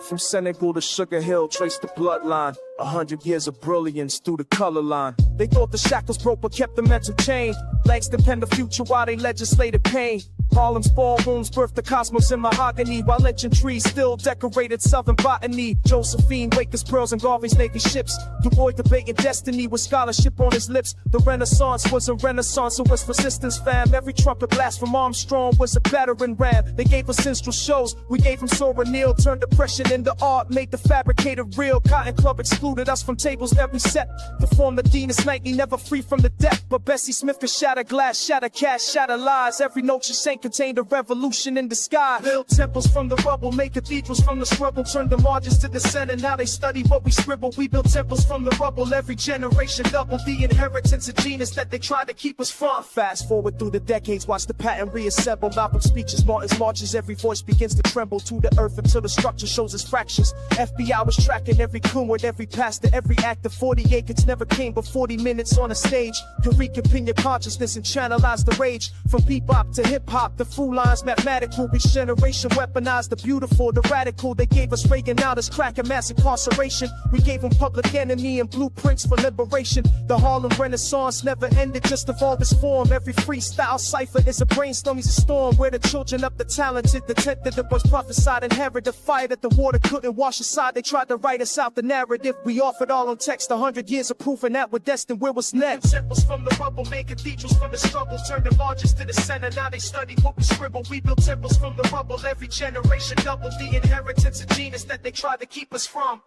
From Senegal to Sugar Hill, trace the bloodline. 100 years of brilliance through the color line. They thought the shackles broke but kept the mental chain. Langston penned the future while they legislated pain. Harlem's ballrooms birthed the cosmos in mahogany, while lynching trees still decorated southern botany. Josephine, Waker's pearls and Garvey's Navy ships. Du Bois debating destiny with scholarship on his lips. The Renaissance was a renaissance, it was resistance, fam. Every trumpet blast from Armstrong was a battering ram. They gave us minstrel shows, we gave them Sora Neal. Turned depression into art, made the fabricated real. Cotton Club excluded us from tables every set. To form the Deanest nightly, never free from the deck. But Bessie Smith could shatter glass, shatter cash, shatter lies. Every note she sang contained a revolution in disguise. Build temples from the rubble, make cathedrals from the struggle. Turn the margins to the center, now they study what we scribble. We build temples from the rubble, every generation double the inheritance of genius that they try to keep us from. Fast forward through the decades, watch the pattern reassemble. Malcolm's speeches, Martin's marches, every voice begins to tremble to the earth until the structure shows its fractures. FBI was tracking every coon with every pastor, every actor. 40 acres never came but 40 minutes on a stage. To reconvene your consciousness and channelize the rage. From bebop to hip-hop, the fool lines mathematical. Each generation weaponized the beautiful, the radical. They gave us Reagan out as crack and mass incarceration. We gave them Public Enemy and blueprints for liberation. The Harlem Renaissance never ended, just evolved its form. Every freestyle cipher is a brainstorm, is a storm. Where the children of the talented, the tenth that was prophesied, inherit the fire that the water couldn't wash aside. They tried to write us out the narrative. We offered all on text, 100 years of proof, and that we're destined where was next. Temples from the rubble, made cathedrals from the struggle. Turned the margins to the center, now they study what we scribble. We built temples from the rubble, every generation double the inheritance of genius that they tried to keep us from.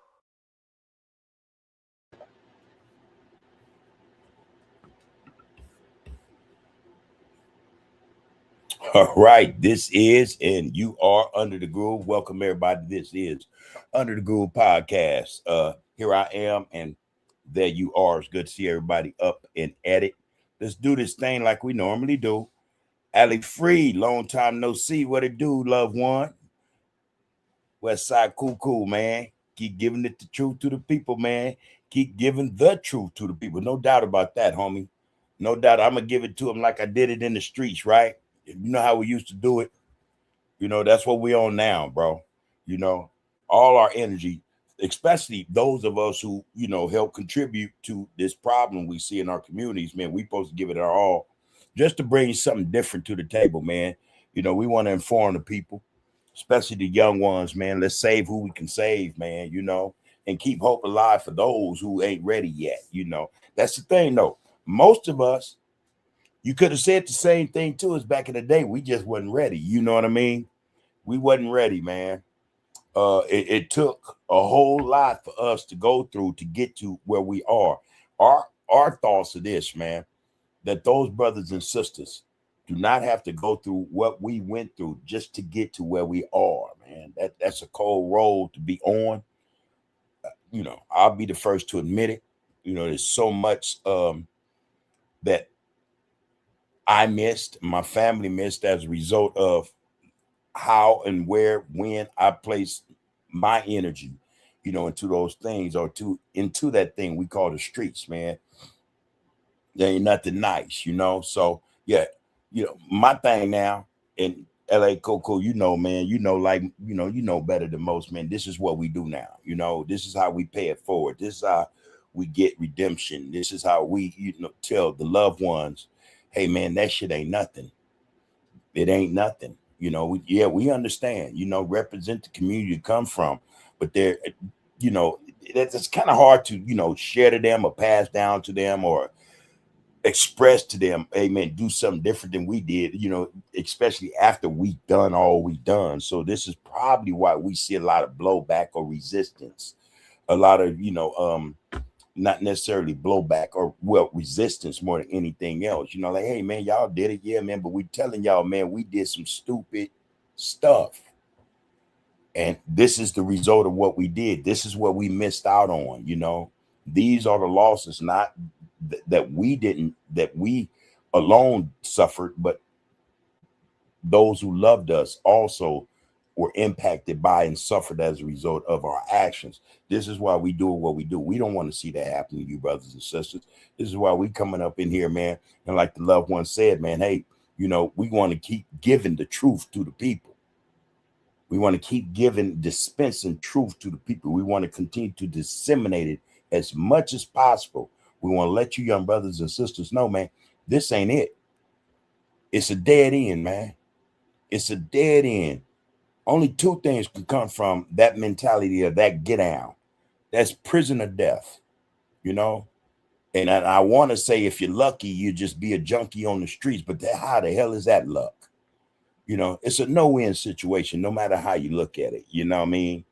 All right, this is, and you are Under the Groove. Welcome everybody. This is Under the Groove podcast. Here I am, and there you are. It's good to see everybody up and at it. Let's do this thing like we normally do. Ali Free, long time no see. What it do, loved one? West Side cool, man. Keep giving it the truth to the people, man. Keep giving the truth to the people. No doubt about that, homie. No doubt. I'm going to give it to them like I did it in the streets, right? You know how we used to do it? You know, that's what we on now, bro. You know, all our energy, especially those of us who, you know, help contribute to this problem we see in our communities, man, we supposed to give it our all just to bring something different to the table, man. You know, we want to inform the people, especially the young ones, man. Let's save who we can save, man, you know, and keep hope alive for those who ain't ready yet, you know. That's the thing, though. Most of us, you could have said the same thing to us back in the day. We just wasn't ready. You know what I mean? We wasn't ready, man. It took a whole lot for us to go through to get to where we are. Our thoughts are this, man, that those brothers and sisters do not have to go through what we went through just to get to where we are, man. That's a cold road to be on. You know, I'll be the first to admit it. You know, there's so much that I missed, my family missed as a result of how and where, when I placed my energy, you know, into those things or into that thing we call the streets, man. There ain't nothing nice, you know. So yeah, you know, my thing now in LA Coco, you know, man, you know, like, you know better than most, man. This is what we do now. You know, this is how we pay it forward. This is how we get redemption. This is how we, you know, tell the loved ones, hey, man, that shit ain't nothing. It ain't nothing. You know, we understand, you know, represent the community you come from. But there, you know, it's kind of hard to, you know, share to them or pass down to them or express to them, hey, man, do something different than we did, you know, especially after we done all we done. So this is probably why we see a lot of blowback or resistance, a lot of, you know, not necessarily blowback or, well, resistance more than anything else. You know, like, hey, man, y'all did it. Yeah, man. But we telling y'all, man, we did some stupid stuff. And this is the result of what we did. This is what we missed out on. You know, these are the losses, not that we alone suffered, but those who loved us also were impacted by and suffered as a result of our actions. This is why we do what we do. We don't want to see that happen to you, brothers and sisters. This is why we coming up in here, man. And like the loved one said, man, hey, you know, we want to keep giving the truth to the people. We want to keep dispensing truth to the people. We want to continue to disseminate it as much as possible. We want to let you young brothers and sisters know, man, this ain't it. It's a dead end, man. It's a dead end. Only two things can come from that mentality of that get down. That's prison or death, you know? And I want to say, if you're lucky, you just be a junkie on the streets, but how the hell is that luck? You know, it's a no-win situation, no matter how you look at it. You know what I mean?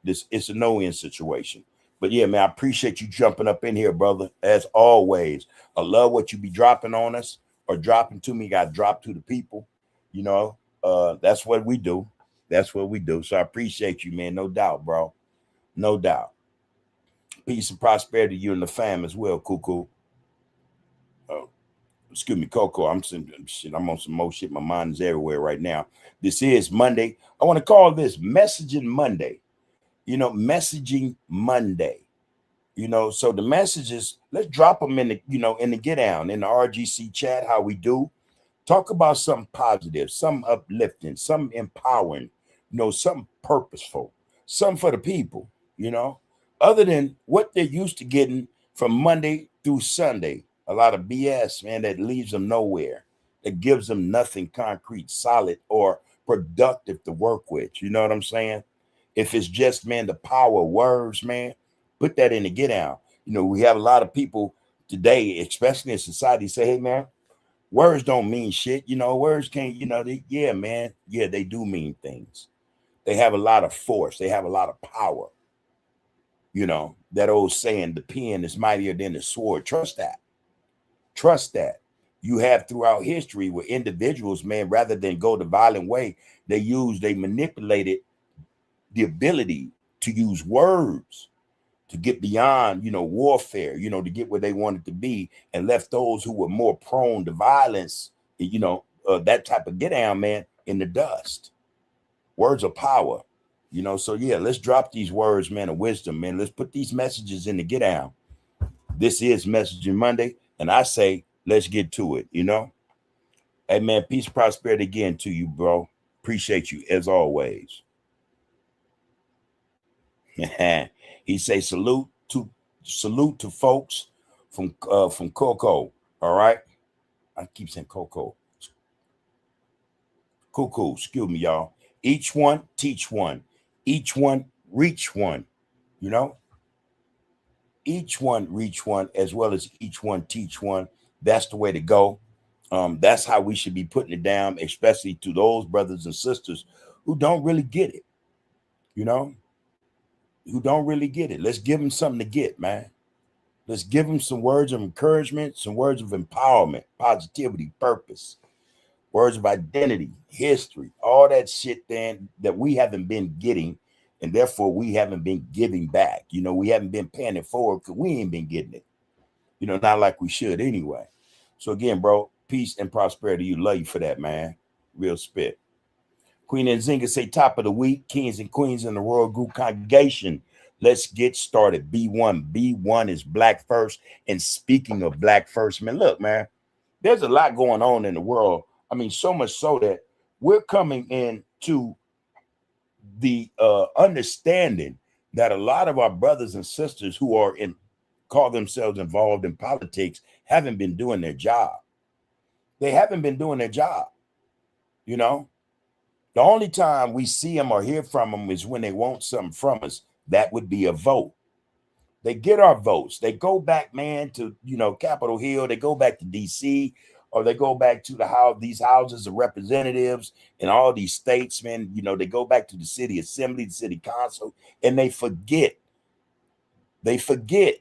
It's a no-win situation. But yeah, man, I appreciate you jumping up in here, brother. As always, I love what you be dropping on us or dropping to me. Got dropped to the people. You know, that's what we do. That's what we do. So I appreciate you, man. No doubt, bro. No doubt. Peace and prosperity to you and the fam as well, Cuckoo. Excuse me, Coco. I'm on some more shit. My mind is everywhere right now. This is Monday. I want to call this Messaging Monday. You know, Messaging Monday. You know, so the messages, let's drop them in the, you know, in the get down, in the RGC chat, how we do. Talk about something positive, something uplifting, something empowering, you know, something purposeful, something for the people, you know, other than what they're used to getting from Monday through Sunday. A lot of BS, man, that leaves them nowhere, that gives them nothing concrete, solid, or productive to work with. You know what I'm saying? If it's just, man, the power of words, man, put that in the get out. You know, we have a lot of people today, especially in society, say, hey, man, words don't mean shit. You know, words can't, you know, yeah, man. Yeah, they do mean things. They have a lot of force. They have a lot of power. You know, that old saying, the pen is mightier than the sword. Trust that. Trust that. You have throughout history where individuals, man, rather than go the violent way, they manipulated the ability to use words to get beyond, you know, warfare, you know, to get where they wanted to be, and left those who were more prone to violence, you know, that type of get down, man, in the dust. Words of power, you know. So yeah, let's drop these words, man, of wisdom, man. Let's put these messages in the get down. This is Messaging Monday, and I say, let's get to it, you know. Hey, man, peace, prosperity again to you, bro. Appreciate you as always. He say salute to folks from Coco. All right, I keep saying Coco. Cuckoo, excuse me, y'all. Each one teach one. Each one reach one. You know, each one reach one, as well as each one teach one. That's the way to go. That's how we should be putting it down, especially to those brothers and sisters who don't really get it. You know, who don't really get it. Let's give them something to get, man. Let's give them some words of encouragement, some words of empowerment, positivity, purpose, words of identity, history, all that shit then that we haven't been getting, and therefore we haven't been giving back. You know, we haven't been paying it forward because we ain't been getting it. You know, not like we should anyway. So again, bro, peace and prosperity. You, love you for that, man. Real spit. Queen and Zinga say top of the week, kings and queens in the Royal Group congregation. Let's get started. B1. B1 is Black First. And speaking of Black First, man, look, man, there's a lot going on in the world. I mean, so much so that we're coming into the understanding that a lot of our brothers and sisters who are call themselves involved in politics haven't been doing their job. They haven't been doing their job. You know, the only time we see them or hear from them is when they want something from us. That would be a vote. They get our votes. They go back, man, to, you know, Capitol Hill. They go back to DC, or they go back to these houses of representatives in all these states, man. You know, they go back to the city assembly, the city council, and they forget. They forget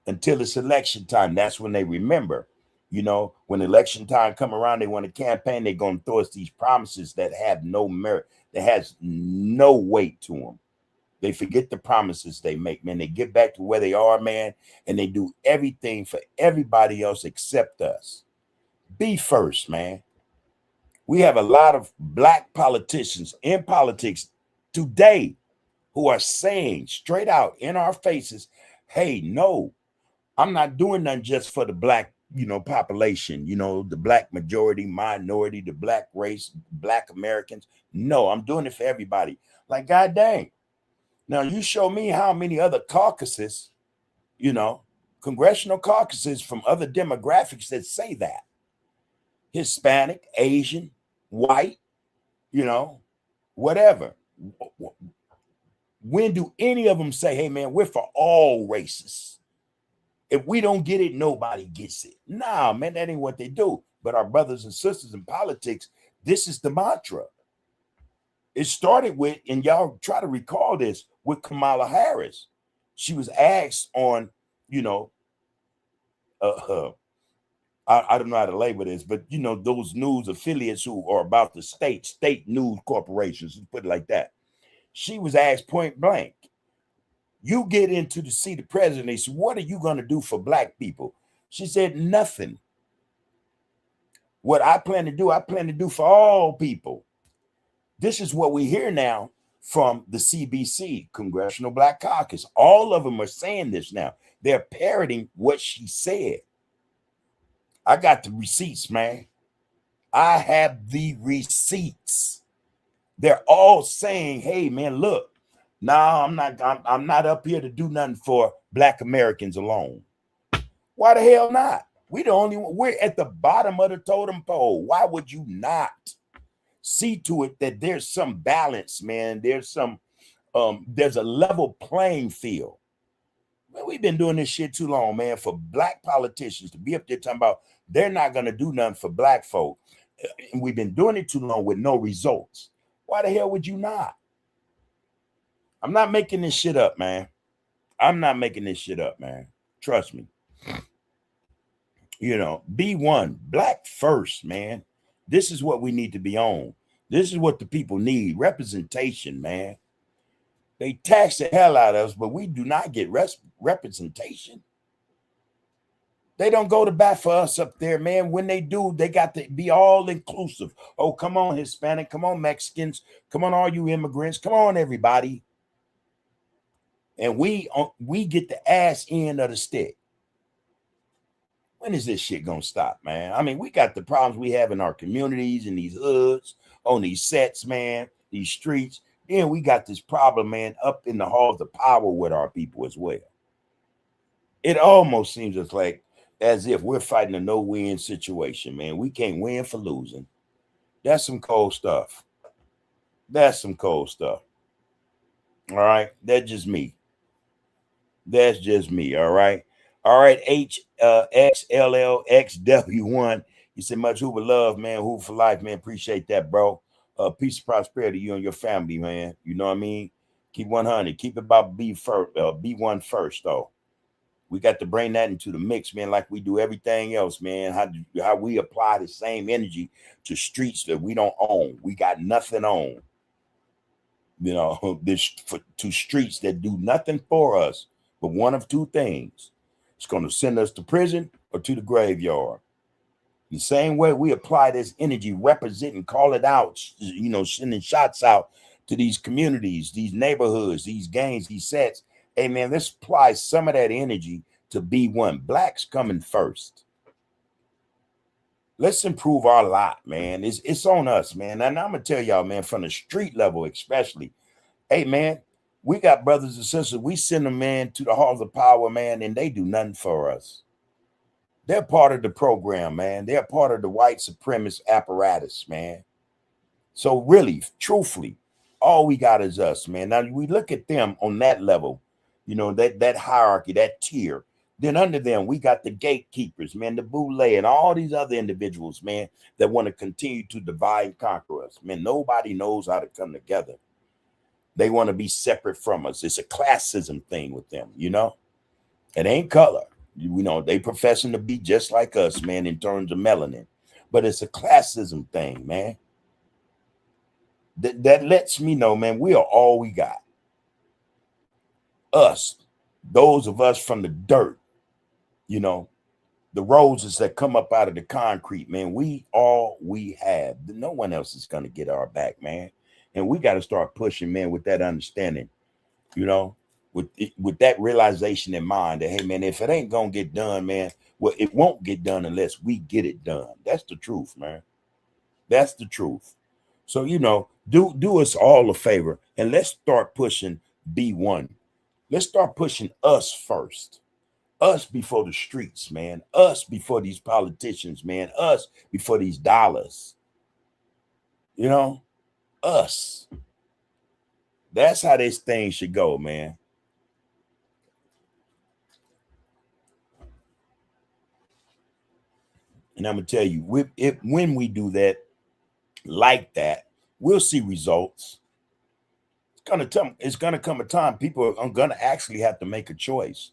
until it's election time. That's when they remember. You know, when election time come around, they want to campaign. They're going to throw us these promises that have no merit, that has no weight to them. They forget the promises they make, man. They get back to where they are, man, and they do everything for everybody else except us. Be first, man. We have a lot of Black politicians in politics today who are saying straight out in our faces, hey, no, I'm not doing nothing just for the Black population, the black majority, minority, the black race, black Americans. No, I'm doing it for everybody. Like, God dang. Now you show me how many other caucuses, congressional caucuses from other demographics that say that. Hispanic, Asian, white, whatever. When do any of them say, hey man, we're for all races? If we don't get it, nobody gets it. Nah, man, that ain't what they do. But our brothers and sisters in politics, this is the mantra. It started with, and y'all try to recall this, with Kamala Harris. She was asked on, I don't know how to label this, but those news affiliates who are about the state news corporations, let's put it like that. She was asked point blank, you get into the seat of president, they said, what are you going to do for black people? She said, nothing. What I plan to do for all people. This is what we hear now from the CBC, Congressional Black Caucus. All of them are saying this now. They're parroting what she said. I got the receipts, man. I have the receipts. They're all saying, hey, man, look, no, I'm not up here to do nothing for black Americans alone. Why the hell not? We're at the bottom of the totem pole. Why would you not see to it that there's some balance, man? There's a level playing field. Man, we've been doing this shit too long, man, for black politicians to be up there talking about they're not going to do nothing for black folk. And we've been doing it too long with no results. Why the hell would you not? I'm not making this shit up, man. I'm not making this shit up, man. Trust me. Be one. Black first, man. This is what we need to be on. This is what the people need. Representation, man. They tax the hell out of us, but we do not get representation. They don't go to bat for us up there, man. When they do, they got to be all inclusive. Oh, come on, Hispanic. Come on, Mexicans. Come on, all you immigrants. Come on, everybody. And we get the ass end of the stick. When is this shit gonna stop, man? I mean, we got the problems we have in our communities, in these hoods, on these sets, man, these streets. Then we got this problem, man, up in the halls of power with our people as well. It almost seems as if we're fighting a no-win situation, man. We can't win for losing. That's some cold stuff. That's some cold stuff. All right, that's just me. That's just me. All right. All right, XLLXW1. You said much who would love, man. Who for life, man. Appreciate that, bro. Peace and prosperity to you and your family, man. You know what I mean? Keep 100. Keep it about B1 first, though. We got to bring that into the mix, man, like we do everything else, man. How we apply the same energy to streets that we don't own. We got nothing on. To streets that do nothing for us, but one of two things. It's going to send us to prison or to the graveyard. The same way we apply this energy, represent and call it out, sending shots out to these communities, these neighborhoods, these gangs, these sets. Hey, man, let's apply some of that energy to B1. Blacks coming first. Let's improve our lot, man. It's on us, man. And I'm going to tell y'all, man, from the street level especially, hey, man, we got brothers and sisters. We send them, man, to the halls of power, man, and they do nothing for us. They're part of the program, man. They're part of the white supremacist apparatus, man. So really, truthfully, all we got is us, man. Now, we look at them on that level, that hierarchy, that tier. Then under them, we got the gatekeepers, man, the boule, and all these other individuals, man, that want to continue to divide and conquer us. Man, nobody knows how to come together. They want to be separate from us. It's a classism thing with them, It ain't color. They professing to be just like us, man, in terms of melanin. But it's a classism thing, man. That lets me know, man, we are all we got. Us, those of us from the dirt, the roses that come up out of the concrete, man, we all we have. No one else is going to get our back, man. And we got to start pushing, man, with that understanding, with that realization in mind that, hey, man, if it ain't going to get done, man, Well, it won't get done unless we get it done. That's the truth, man. That's the truth. So, do us all a favor and let's start pushing B1. Let's start pushing us first. Us before the streets, man. Us before these politicians, man. Us before these dollars. Us. That's how this thing should go, man. And I'm gonna tell you, when we do that, like that, we'll see results. It's gonna come a time people are gonna actually have to make a choice.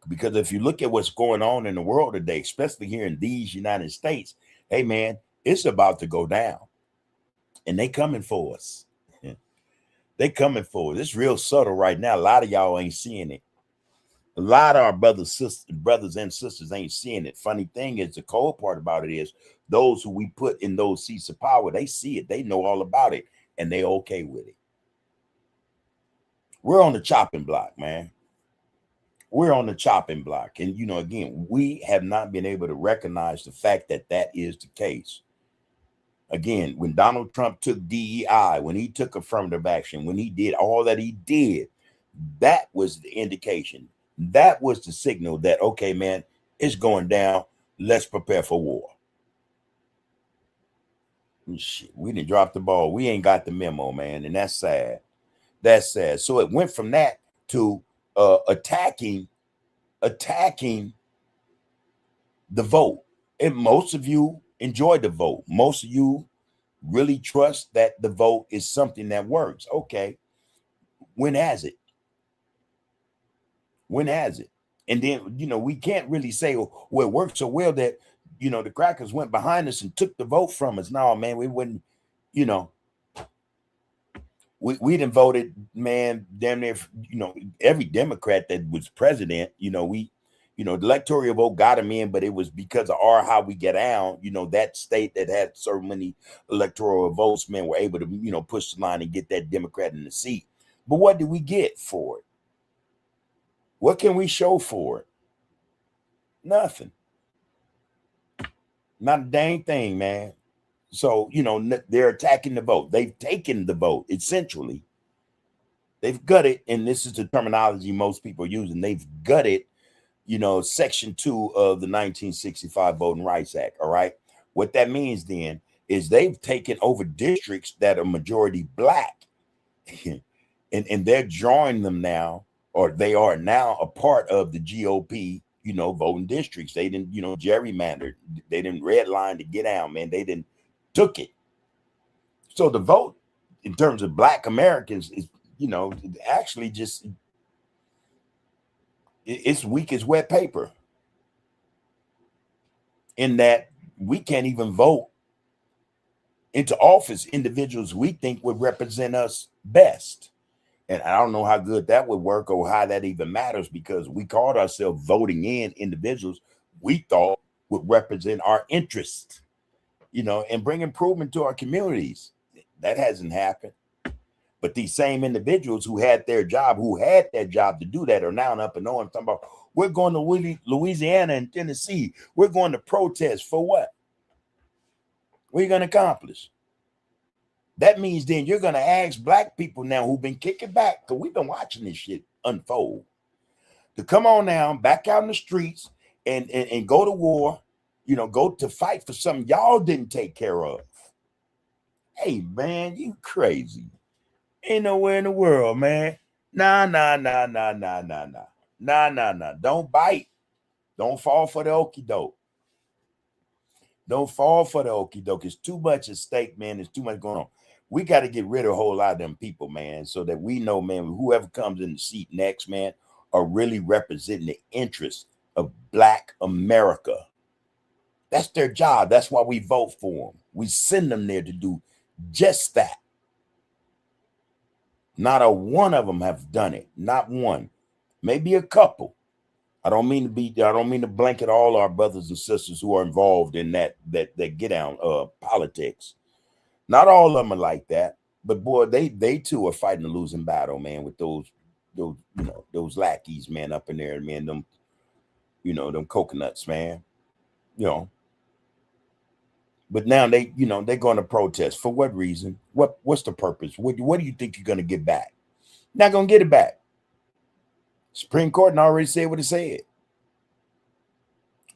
Because if you look at what's going on in the world today, especially here in these United States, hey man, it's about to go down. And they coming for us. They coming for us. It's real subtle right now. A lot of y'all ain't seeing it. A lot of our brothers and sisters ain't seeing it. Funny thing is, the cold part about it is those who we put in those seats of power, they see it. They know all about it, and they okay with it. We're on the chopping block, man. We're on the chopping block. And, again, we have not been able to recognize the fact that that is the case. Again, when Donald Trump took DEI, when he took affirmative action, when he did all that he did, that was the indication. That was the signal that, okay, man, it's going down. Let's prepare for war. Shit, we didn't drop the ball. We ain't got the memo, man. And that's sad. That's sad. So it went from that to attacking the vote. And most of you enjoy the vote. Most of you really trust that the vote is something that works. Okay. When has it? When has it? And then, we can't really say, well, it worked so well that, the crackers went behind us and took the vote from us. No, man, we wouldn't, we done voted, man, damn near, every Democrat that was president, the electoral vote got him in, but it was because of how we get down, that state that had so many electoral votes, man, were able to, push the line and get that Democrat in the seat. But what did we get for it? What can we show for it? Nothing. Not a dang thing, man. So, they're attacking the vote. They've taken the vote, essentially. They've gutted, and this is the terminology most people are using. They've gutted, Section 2 of the 1965 Voting Rights Act, all right? What that means then is they've taken over districts that are majority black, and they're drawing them now, or they are now a part of the GOP, voting districts. They didn't, gerrymandered. They didn't redline to get out, man. They didn't took it. So the vote in terms of black Americans is, actually just, it's weak as wet paper. In that we can't even vote into office individuals we think would represent us best. And I don't know how good that would work or how that even matters, because we called ourselves voting in individuals we thought would represent our interests, and bring improvement to our communities. That hasn't happened. But these same individuals who had their job to do that are now up and on talking about, we're going to Louisiana and Tennessee. We're going to protest for what? What are you going to accomplish? That means then you're going to ask black people now who've been kicking back, because we've been watching this shit unfold, to come on now, back out in the streets and go to war, go to fight for something y'all didn't take care of. Hey, man, you crazy. Ain't nowhere in the world, man. Nah. Don't bite. Don't fall for the okie doke. Don't fall for the okie doke. It's too much at stake, man. There's too much going on. We got to get rid of a whole lot of them people, man, so that we know, man, whoever comes in the seat next, man, are really representing the interests of Black America. That's their job. That's why we vote for them. We send them there to do just that. Not a one of them have done it. Not one. Maybe a couple. I don't mean to blanket all our brothers and sisters who are involved in that get down politics. Not all of them are like that, but boy, they too are fighting a losing battle, man, with those lackeys, man, up in there, man, them, them coconuts, man. But now they're going to protest. For what reason? What's the purpose? What do you think you're going to get back? Not going to get it back. Supreme Court already said what it said.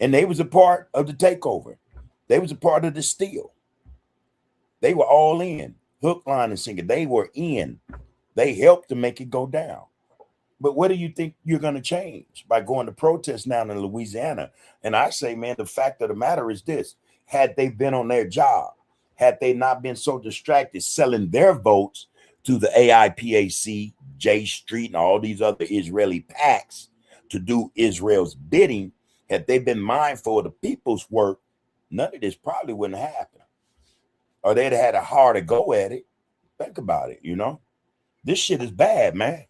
And they was a part of the takeover. They was a part of the steal. They were all in. Hook, line, and sinker. They were in. They helped to make it go down. But what do you think you're going to change by going to protest now in Louisiana? And I say, man, the fact of the matter is this. Had they been on their job, had they not been so distracted selling their votes to the AIPAC, J Street, and all these other Israeli PACs to do Israel's bidding, had they been mindful of the people's work, none of this probably wouldn't happen. Or they'd have had a harder go at it. Think about it, This shit is bad, man.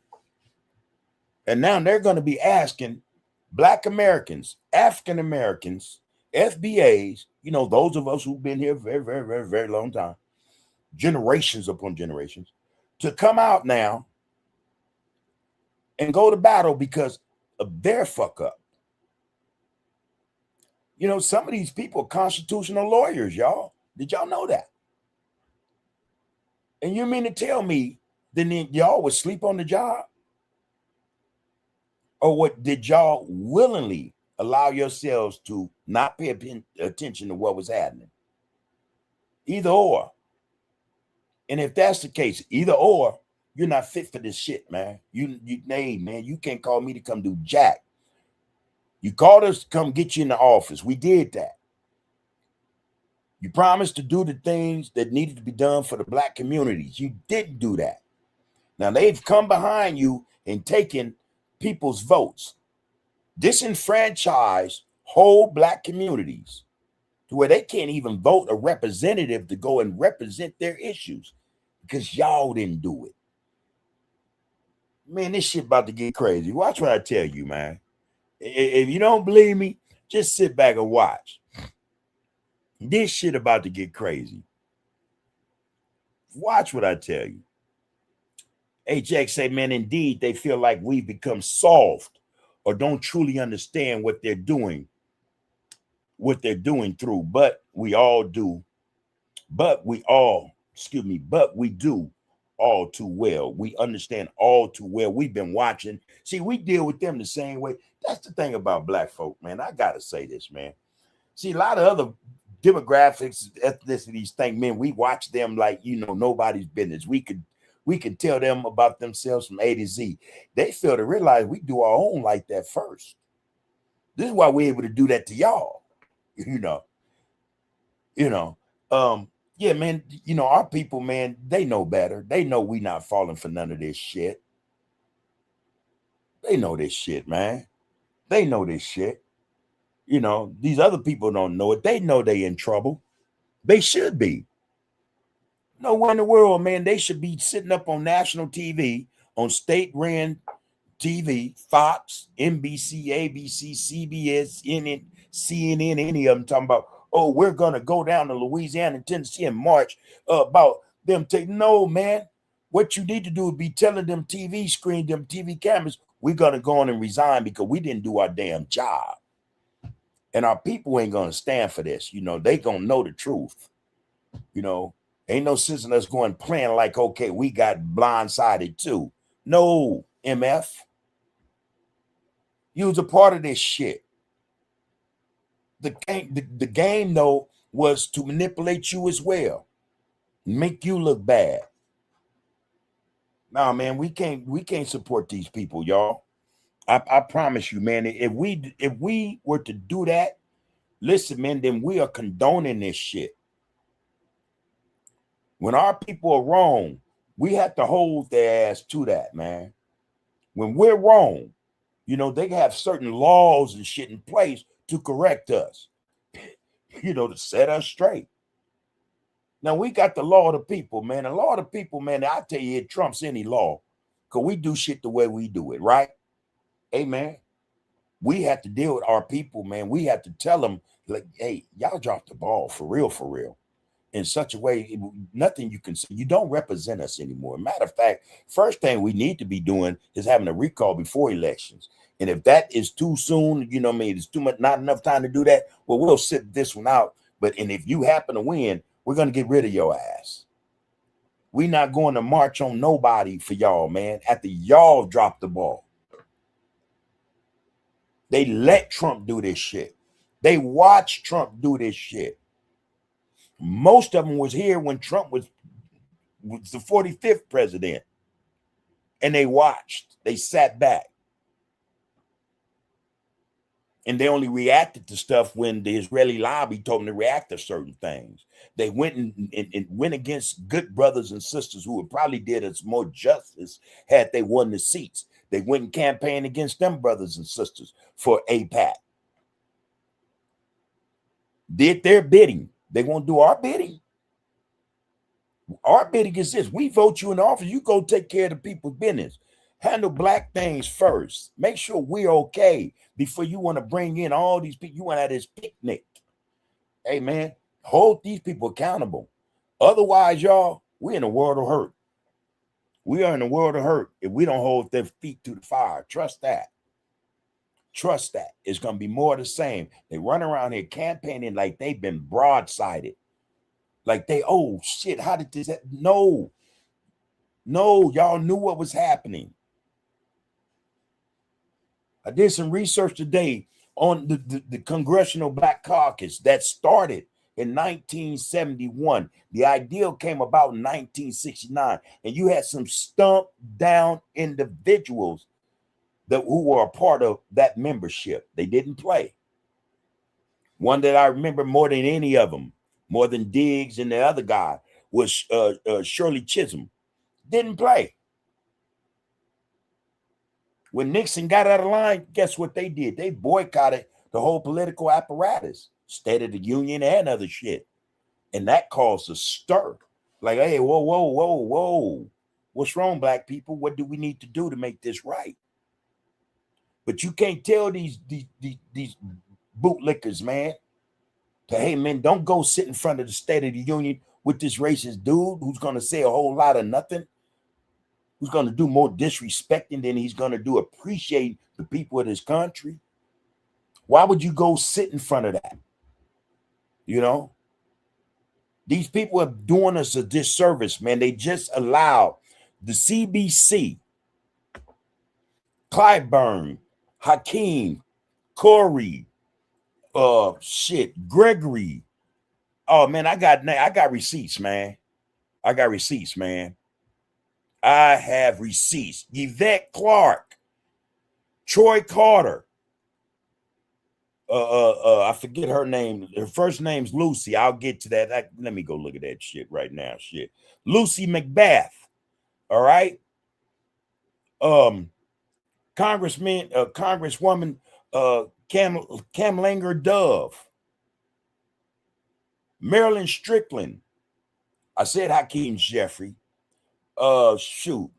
And now they're going to be asking Black Americans, African Americans, FBAs, those of us who've been here very, very, very, very long time, generations upon generations, to come out now and go to battle because of their fuck up. Some of these people are constitutional lawyers, y'all. Did y'all know that? And you mean to tell me then y'all would sleep on the job? Or what did y'all willingly allow yourselves to not pay attention to what was happening? Either or. And if that's the case, either or, you're not fit for this shit, man. You can't call me to come do jack. You called us to come get you in the office. We did that. You promised to do the things that needed to be done for the Black communities. You didn't do that. Now they've come behind you and taken people's votes, disenfranchise whole Black communities to where they can't even vote a representative to go and represent their issues because y'all didn't do it. Man, this shit about to get crazy. Watch what I tell you, man. If you don't believe me, just sit back and watch. This shit about to get crazy. Watch what I tell you. HX say, man, indeed, they feel like we've become soft or don't truly understand what they're doing through, but we do all too well. We understand all too well. We've been watching. See, we deal with them the same way. That's the thing about Black folk, man. I got to say this, man. See, a lot of other demographics, ethnicities think, man, we watch them like, nobody's business. We could tell them about themselves from A to Z. They fail to realize we do our own like that first. This is why we're able to do that to y'all. Yeah, man, our people, man, they know better. They know we not falling for none of this shit. They know this shit, man. They know this shit. These other people don't know it. They know they in trouble. They should be. Nowhere in the world, man, they should be sitting up on national TV, on state-ran TV, Fox, NBC, ABC, CBS, CNN, any of them talking about, oh, we're going to go down to Louisiana and Tennessee and march about them taking. No, man. What you need to do is be telling them TV screens, them TV cameras, we're going to go on and resign because we didn't do our damn job. And our people ain't going to stand for this. They going to know the truth. Ain't no sense in us going playing like, okay, we got blindsided too. No, MF. You was a part of this shit. The game, though, was to manipulate you as well. Make you look bad. Nah, man, we can't support these people, y'all. I promise you, man. If we were to do that, listen, man, then we are condoning this shit. When our people are wrong, we have to hold their ass to that, man. When we're wrong, they have certain laws and shit in place to correct us, to set us straight. Now, we got the law of the people, man. The law of the people, man, I tell you, it trumps any law because we do shit the way we do it, right? Hey, man, we have to deal with our people, man. We have to tell them, like, hey, y'all dropped the ball for real, for real. in such a way, nothing you can say. You don't represent us anymore. Matter of fact, first thing we need to be doing is having a recall before elections. And if that is too soon, you know what I mean, it's too much, not enough time to do that, well, we'll sit this one out. And if you happen to win, we're going to get rid of your ass. We're not going to march on nobody for y'all, man. After y'all drop the ball. They let Trump do this shit. They watched Trump do this shit. Most of them was here when Trump was the 45th president. And they watched. They sat back. And they only reacted to stuff when the Israeli lobby told them to react to certain things. They went and went against good brothers and sisters who would probably did us more justice had they won the seats. They went and campaigned against them brothers and sisters for AIPAC. Did their bidding. They won't do our bidding. Our bidding is this. We vote you in office. You go take care of the people's business. Handle black things first. Make sure we're okay before you want to bring in all these people. You want to have this picnic. Hey, man, hold these people accountable. Otherwise, y'all, we're in a world of hurt. We are in a world of hurt if we don't hold their feet to the fire. Trust that. Trust that. It's going to be more of the same. They run around here campaigning like they've been broadsided. Like they, oh, shit, how did this happen? No, y'all knew what was happening. I did some research today on the Congressional Black Caucus that started in 1971. The idea came about in 1969. And you had some stumped down individuals who were a part of that membership. They didn't play. One that I remember more than any of them, more than Diggs and the other guy, was Shirley Chisholm. Didn't play. When Nixon got out of line, guess what they did? They boycotted the whole political apparatus, State of the Union and other shit. And that caused a stir. Like, hey, whoa. What's wrong, black people? What do we need to do to make this right? But you can't tell these bootlickers, man, hey, man, don't go sit in front of the State of the Union with this racist dude who's going to say a whole lot of nothing, who's going to do more disrespecting than he's going to do appreciate the people of this country. Why would you go sit in front of that? You know, these people are doing us a disservice, man. They just allowed the CBC, Clyburn, Hakeem, Corey, Gregory. Oh man, I got receipts, man. I got receipts, man. I have receipts. Yvette Clark, Troy Carter. I forget her name. Her first name's Lucy. I'll get to that. Let me go look at that shit right now. Shit. Lucy McBath. All right. Congresswoman Kamlanger Dove. Marilyn Strickland. I said Hakeem Jeffrey. Shoot.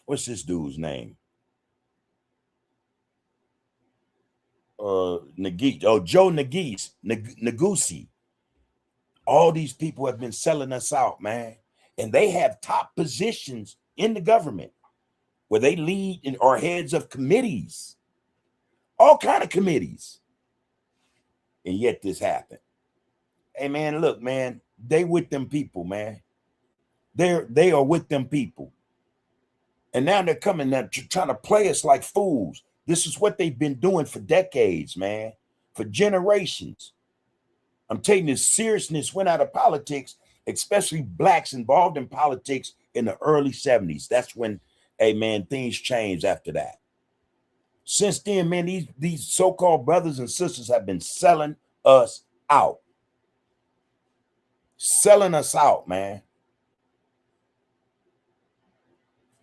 What's this dude's name? Joe Neguse. All these people have been selling us out, man. And they have top positions in the government where they lead and are heads of committees, all kind of committees. And yet this happened. Hey, man, look, man, they with them people, man. They are with them people. And now they're coming there trying to play us like fools. This is what they've been doing for decades, man, for generations. I'm telling you, the seriousness went out of politics, especially blacks involved in politics in the early 70s. That's when, hey, man, things changed after that. Since then, man, these so-called brothers and sisters have been selling us out. Selling us out, man.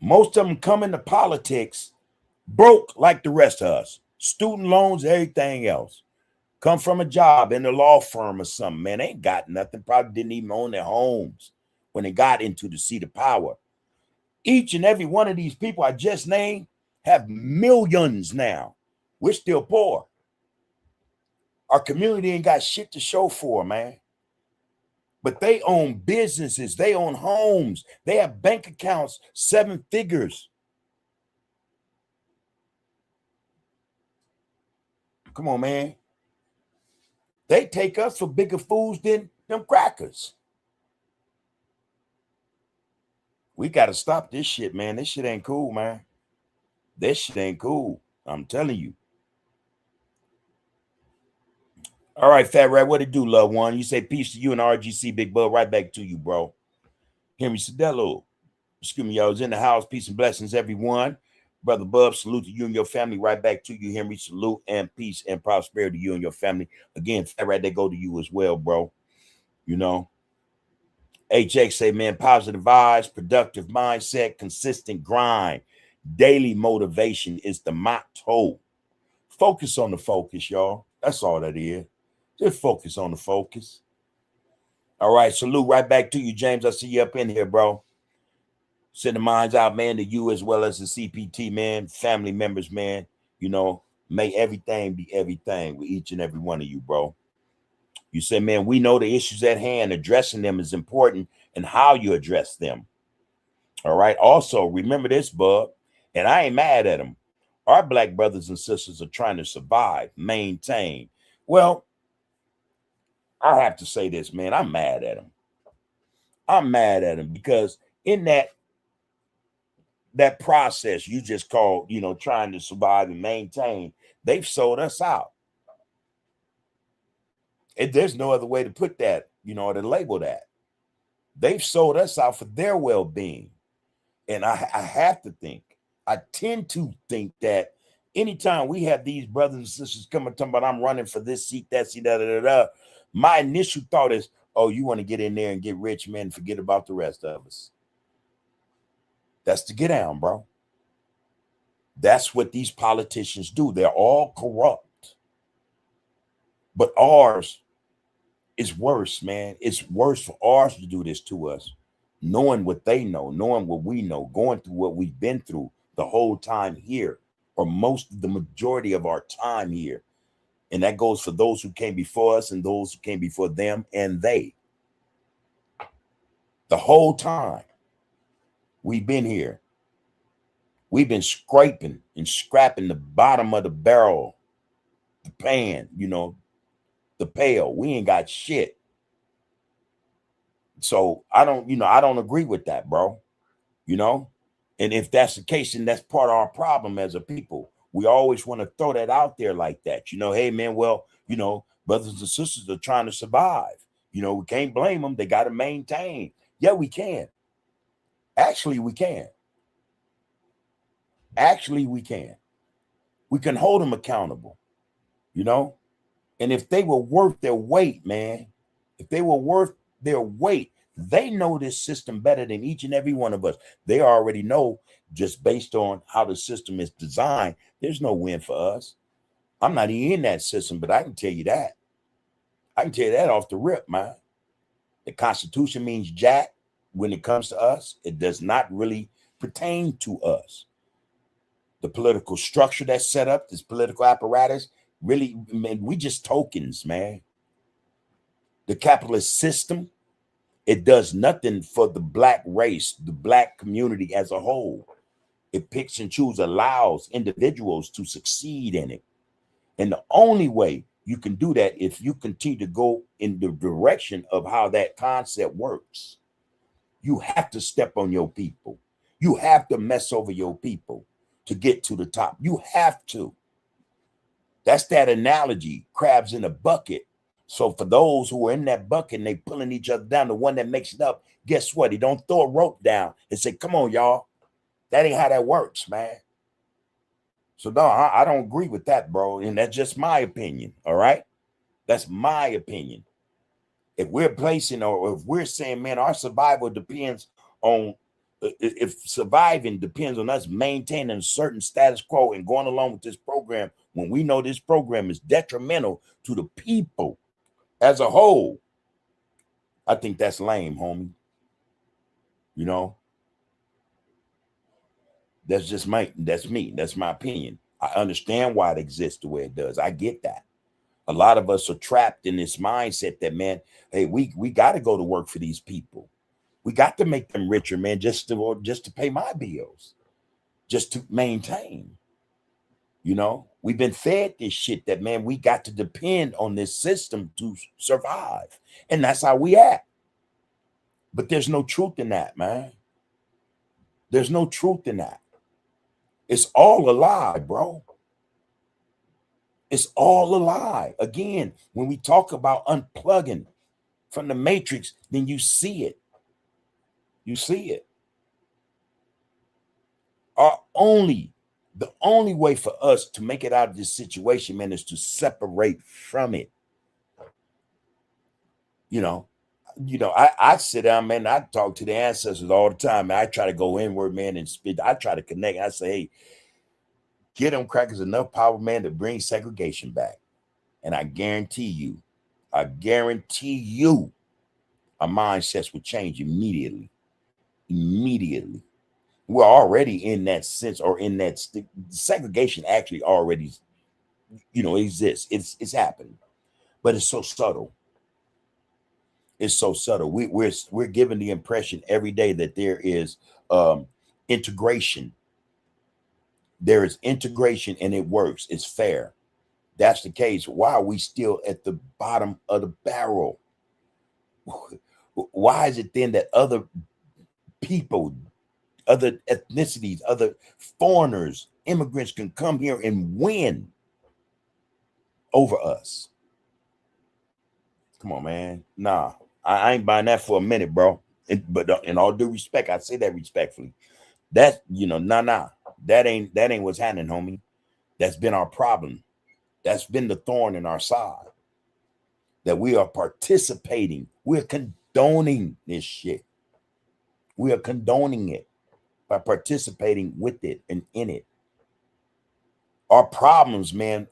Most of them come into politics broke like the rest of us. Student loans, everything else. Come from a job in a law firm or something, man. They ain't got nothing. Probably didn't even own their homes when they got into the seat of power. Each and every one of these people I just named have millions now. We're still poor. Our community ain't got shit to show for, man. But they own businesses, they own homes, they have bank accounts, 7 figures. Come on, man. They take us for bigger fools than them crackers. We got to stop this shit, man. This shit ain't cool, man. This shit ain't cool. I'm telling you. All right, Fat Rat, what it do, loved one? You say peace to you and RGC, Big Bud. Right back to you, bro. Henry Sedello. Excuse me, y'all. Was in the house. Peace and blessings, everyone. Brother Bub, salute to you and your family. Right back to you, Henry. Salute and peace and prosperity to you and your family. Again, Fat Rat, they go to you as well, bro. You know. HX say, man, positive vibes, productive mindset, consistent grind, daily motivation is the motto. Focus on the focus, y'all. That's all that is. Just focus on the focus. All right, salute right back to you, James. I see you up in here, bro. Send the minds out, man, to you as well as the CPT, man, family members, man. You know, may everything be everything with each and every one of you, bro. You say, man, we know the issues at hand. Addressing them is important and how you address them. All right. Also, remember this, bub, and I ain't mad at them. Our black brothers and sisters are trying to survive, maintain. Well, I have to say this, man. I'm mad at them. I'm mad at them because in that process you just called, you know, trying to survive and maintain, they've sold us out. There's no other way to put that, you know, to label that. They've sold us out for their well-being. And I have to think, I tend to think that anytime we have these brothers and sisters coming talking about I'm running for this seat, that seat, my initial thought is, oh, you want to get in there and get rich, man, forget about the rest of us. That's to get down, bro. That's what these politicians do. They're all corrupt. But ours is worse, man. It's worse for ours to do this to us, knowing what they know, knowing what we know, going through what we've been through the whole time here, or the majority of our time here. And that goes for those who came before us and those who came before them and they. The whole time we've been here, we've been scraping and scrapping the bottom of the barrel, the pan, you know, the pail. We ain't got shit. So I don't agree with that, bro. You know, and if that's the case, then that's part of our problem as a people. We always want to throw that out there like that. You know, hey, man, well, you know, brothers and sisters are trying to survive. You know, we can't blame them. They got to maintain. Yeah, we can. Actually, we can. Actually, we can. We can hold them accountable, you know? And if they were worth their weight, man, if they were worth their weight, they know this system better than each and every one of us. They already know, just based on how the system is designed, there's no win for us. I'm not even in that system, but I can tell you that. I can tell you that off the rip, man. The Constitution means jack when it comes to us. It does not really pertain to us. The political structure that's set up, this political apparatus, really, man, we just tokens, man. The capitalist system, it does nothing for the black race, the black community as a whole. It picks and chooses, allows individuals to succeed in it. And the only way you can do that if you continue to go in the direction of how that concept works. You have to step on your people. You have to mess over your people to get to the top. You have to. That's that analogy, crabs in a bucket. So for those who are in that bucket and they pulling each other down, the one that makes it up, guess what? He don't throw a rope down and say, come on, y'all. That ain't how that works, man. So no, I don't agree with that, bro. And that's just my opinion. All right. That's my opinion. If we're placing, or if we're saying, man, our survival depends on, if surviving depends on us maintaining a certain status quo and going along with this program, when we know this program is detrimental to the people as a whole, I think that's lame, homie. You know, that's me. That's my opinion. I understand why it exists the way it does. I get that. A lot of us are trapped in this mindset that, man, hey, we got to go to work for these people. We got to make them richer, man, just to pay my bills, just to maintain. We've been fed this shit that, man, we got to depend on this system to survive. And that's how we act. But there's no truth in that, man. There's no truth in that. It's all a lie, bro. It's all a lie. Again, when we talk about unplugging from the matrix, then you see it. You see it. The only way for us to make it out of this situation, man, is to separate from it. I sit down, man, I talk to the ancestors all the time, man. I try to go inward, man, and spit. I try to connect. I say, hey, get them crackers enough power, man, to bring segregation back. And I guarantee you, our mindsets will change immediately. Immediately. We're already in that sense, or in that segregation actually already, exists. It's happening, but it's so subtle. It's so subtle. We're given the impression every day that there is integration. There is integration, and it works. It's fair. That's the case. Why are we still at the bottom of the barrel? Why is it then that other people, other ethnicities, other foreigners, immigrants can come here and win over us? Come on, man. Nah, I ain't buying that for a minute, bro. But in all due respect, I say that respectfully. That, nah. That ain't what's happening, homie. That's been our problem. That's been the thorn in our side. That we are participating. We're condoning this shit. We are condoning it by participating with it and in it. Our problems, man,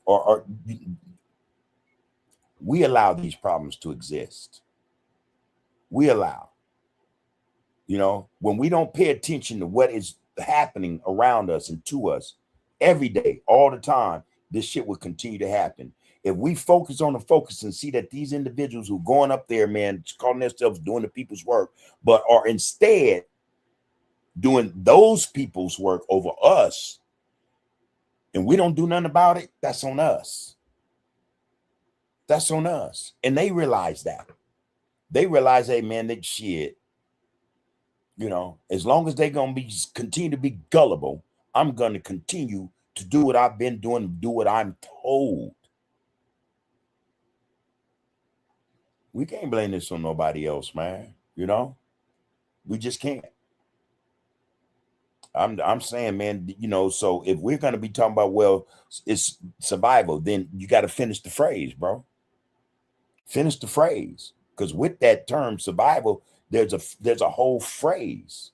we allow these problems to exist. We allow. When we don't pay attention to what is happening around us and to us every day, all the time, this shit will continue to happen. If we focus on the focus and see that these individuals who are going up there, man, calling themselves doing the people's work, but are instead doing those people's work over us, and we don't do nothing about it, that's on us. That's on us. And they realize that. They realize, hey, man, that shit, as long as they're going to continue to be gullible, I'm going to continue to do what I've been doing, do what I'm told. We can't blame this on nobody else, man. We just can't. I'm saying, man, so if we're going to be talking about, well, it's survival, then you got to finish the phrase, bro. Finish the phrase. Because with that term survival, there's a whole phrase.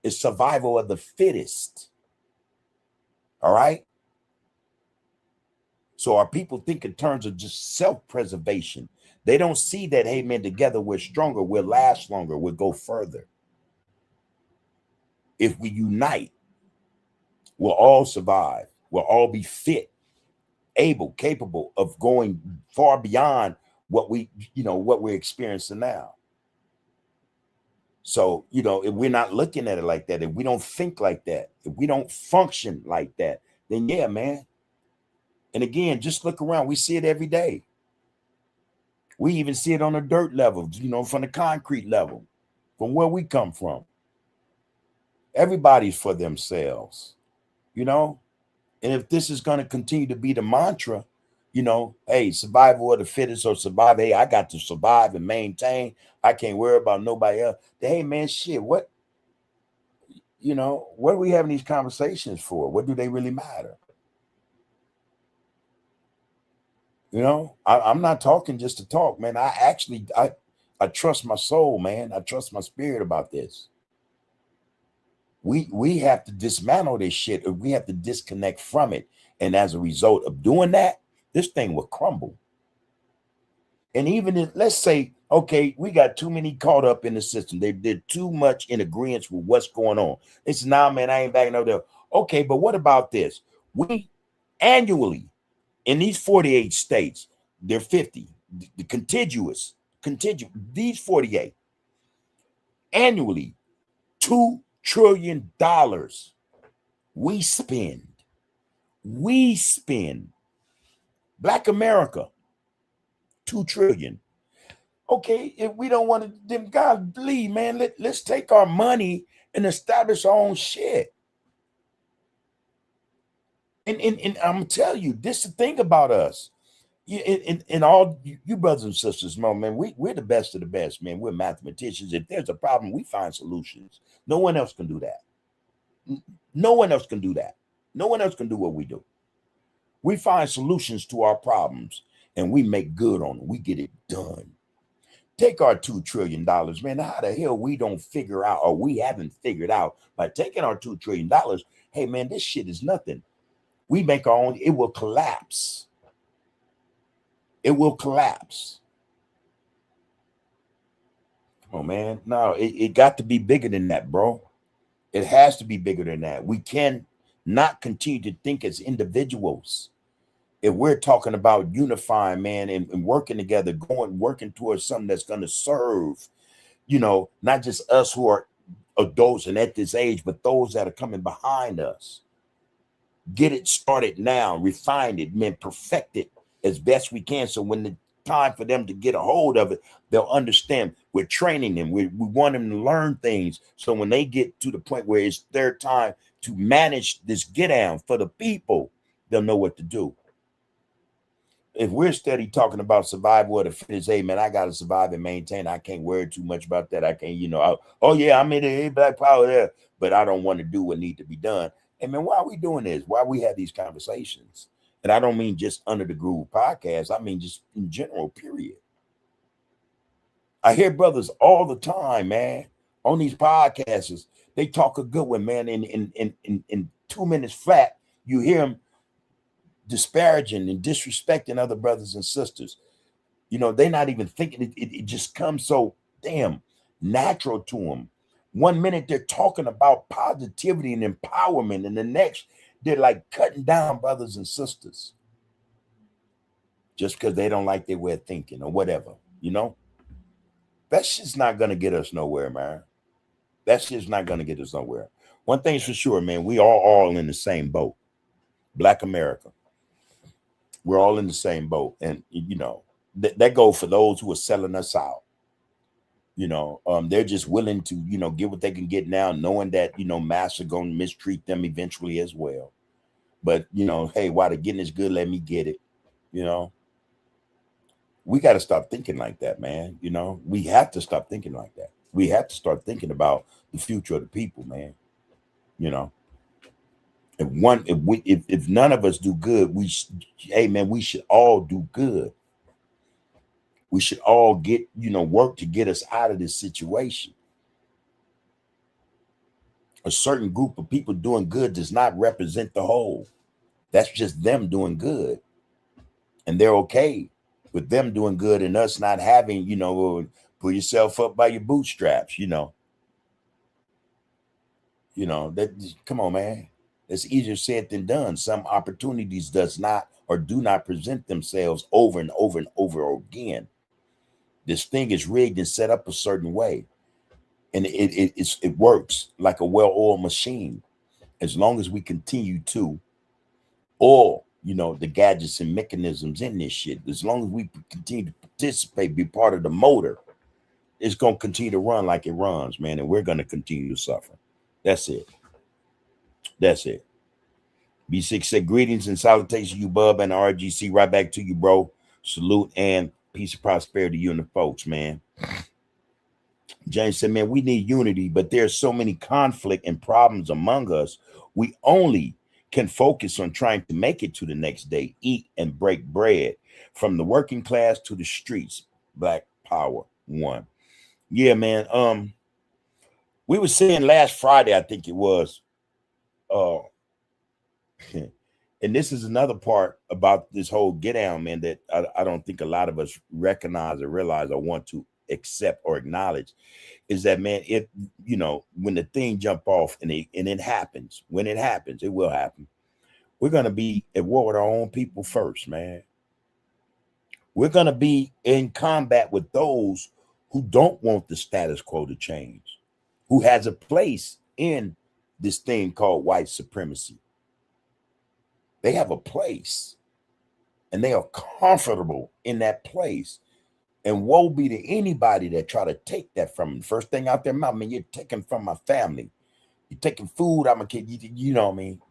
It's survival of the fittest. All right. So our people think in terms of just self-preservation. They don't see that, hey, man, together we're stronger, we'll last longer, we'll go further. If we unite, we'll all survive. We'll all be fit, able, capable of going far beyond what we're experiencing now. So, if we're not looking at it like that, if we don't think like that, if we don't function like that, then yeah, man. And again, just look around. We see it every day. We even see it on the dirt level, from the concrete level, from where we come from. Everybody's for themselves, And if this is going to continue to be the mantra, hey, survival of the fittest, or survive. Hey, I got to survive and maintain. I can't worry about nobody else. Hey, man, shit, what are we having these conversations for? What do they really matter? I'm not talking just to talk, man. I trust my soul, man. I trust my spirit about this. We have to dismantle this shit, or we have to disconnect from it. And as a result of doing that, this thing will crumble. And even if, let's say, okay, we got too many caught up in the system. They did too much in agreement with what's going on. They said, nah, man, I ain't backing up there. Okay, but what about this? We annually, in these 48 states, They're 50. The contiguous, these 48 annually, $2 trillion we spend. Black America, 2 trillion. Okay, if we don't want to, then God believe, man, let's take our money and establish our own shit. And I'm telling you, this is the thing about us. And all you brothers and sisters, man, we're the best of the best, man. We're mathematicians. If there's a problem, we find solutions. No one else can do that. No one else can do that. No one else can do what we do. We find solutions to our problems and we make good on them. We get it done. Take our $2 trillion, man. How the hell we don't figure out, or we haven't figured out, by taking our $2 trillion, hey, man, this shit is nothing. We make our own, it will collapse. It will collapse. Oh, man. No, it got to be bigger than that, bro. It has to be bigger than that. We can not continue to think as individuals. If we're talking about unifying, man, and working together, working towards something that's going to serve, not just us who are adults and at this age, but those that are coming behind us. Get it started now, refine it, man, perfect it as best we can. So when the time for them to get a hold of it, they'll understand. We're training them. We want them to learn things. So when they get to the point where it's their time to manage this get down for the people, they'll know what to do. If we're steady talking about survival of the fittest, hey, man, I got to survive and maintain. I can't worry too much about that. I can't, oh, yeah, I'm in the black power there, but I don't want to do what needs to be done. Hey, man, why are we doing this? Why we have these conversations? And I don't mean just Under the Groove podcast. I mean just in general, period. I hear brothers all the time, man, on these podcasts. They talk a good one, man. In 2 minutes flat, you hear them disparaging and disrespecting other brothers and sisters. They're not even thinking. It just comes so damn natural to them. 1 minute they're talking about positivity and empowerment, and the next they're like cutting down brothers and sisters just because they don't like their way of thinking or whatever. That's just not going to get us nowhere, man. That's just not going to get us nowhere. One thing's for sure, man, we are all in the same boat. Black America. We're all in the same boat. And, that goes for those who are selling us out. They're just willing to, get what they can get now, knowing that, master going to mistreat them eventually as well. But, hey, while the getting is good, let me get it. We got to stop thinking like that, man. We have to stop thinking like that. We have to start thinking about the future of the people, man. If none of us do good, we should all do good. We should all get, work to get us out of this situation. A certain group of people doing good does not represent the whole. That's just them doing good. And they're okay with them doing good and us not having, pull yourself up by your bootstraps, that, come on, man. It's easier said than done. Some opportunities do not present themselves over and over and over again. This thing is rigged and set up a certain way. And it works like a well-oiled machine. As long as we continue to oil, the gadgets and mechanisms in this shit, as long as we continue to participate, be part of the motor, it's going to continue to run like it runs, man. And we're going to continue to suffer. That's it. B6 said, greetings and salutations to you, Bub, and RGC. Right back to you, bro. Salute and peace and prosperity to you and the folks, man. James said, man, we need unity, but there's so many conflict and problems among us. We only can focus on trying to make it to the next day, eat and break bread, from the working class to the streets. Black Power 1. Yeah, man. We were saying last Friday, I think it was, and this is another part about this whole get down, man, that I don't think a lot of us recognize or realize or want to accept or acknowledge, is that, man, when the thing jump off and it happens, when it happens, it will happen. We're going to be at war with our own people first, man. We're going to be in combat with those who don't want the status quo to change, who has a place in this thing called white supremacy. They have a place and they are comfortable in that place. And woe be to anybody that try to take that from them. First thing out their mouth, I mean, you're taking from my family. You're taking food. I'm a kid. You know what I mean?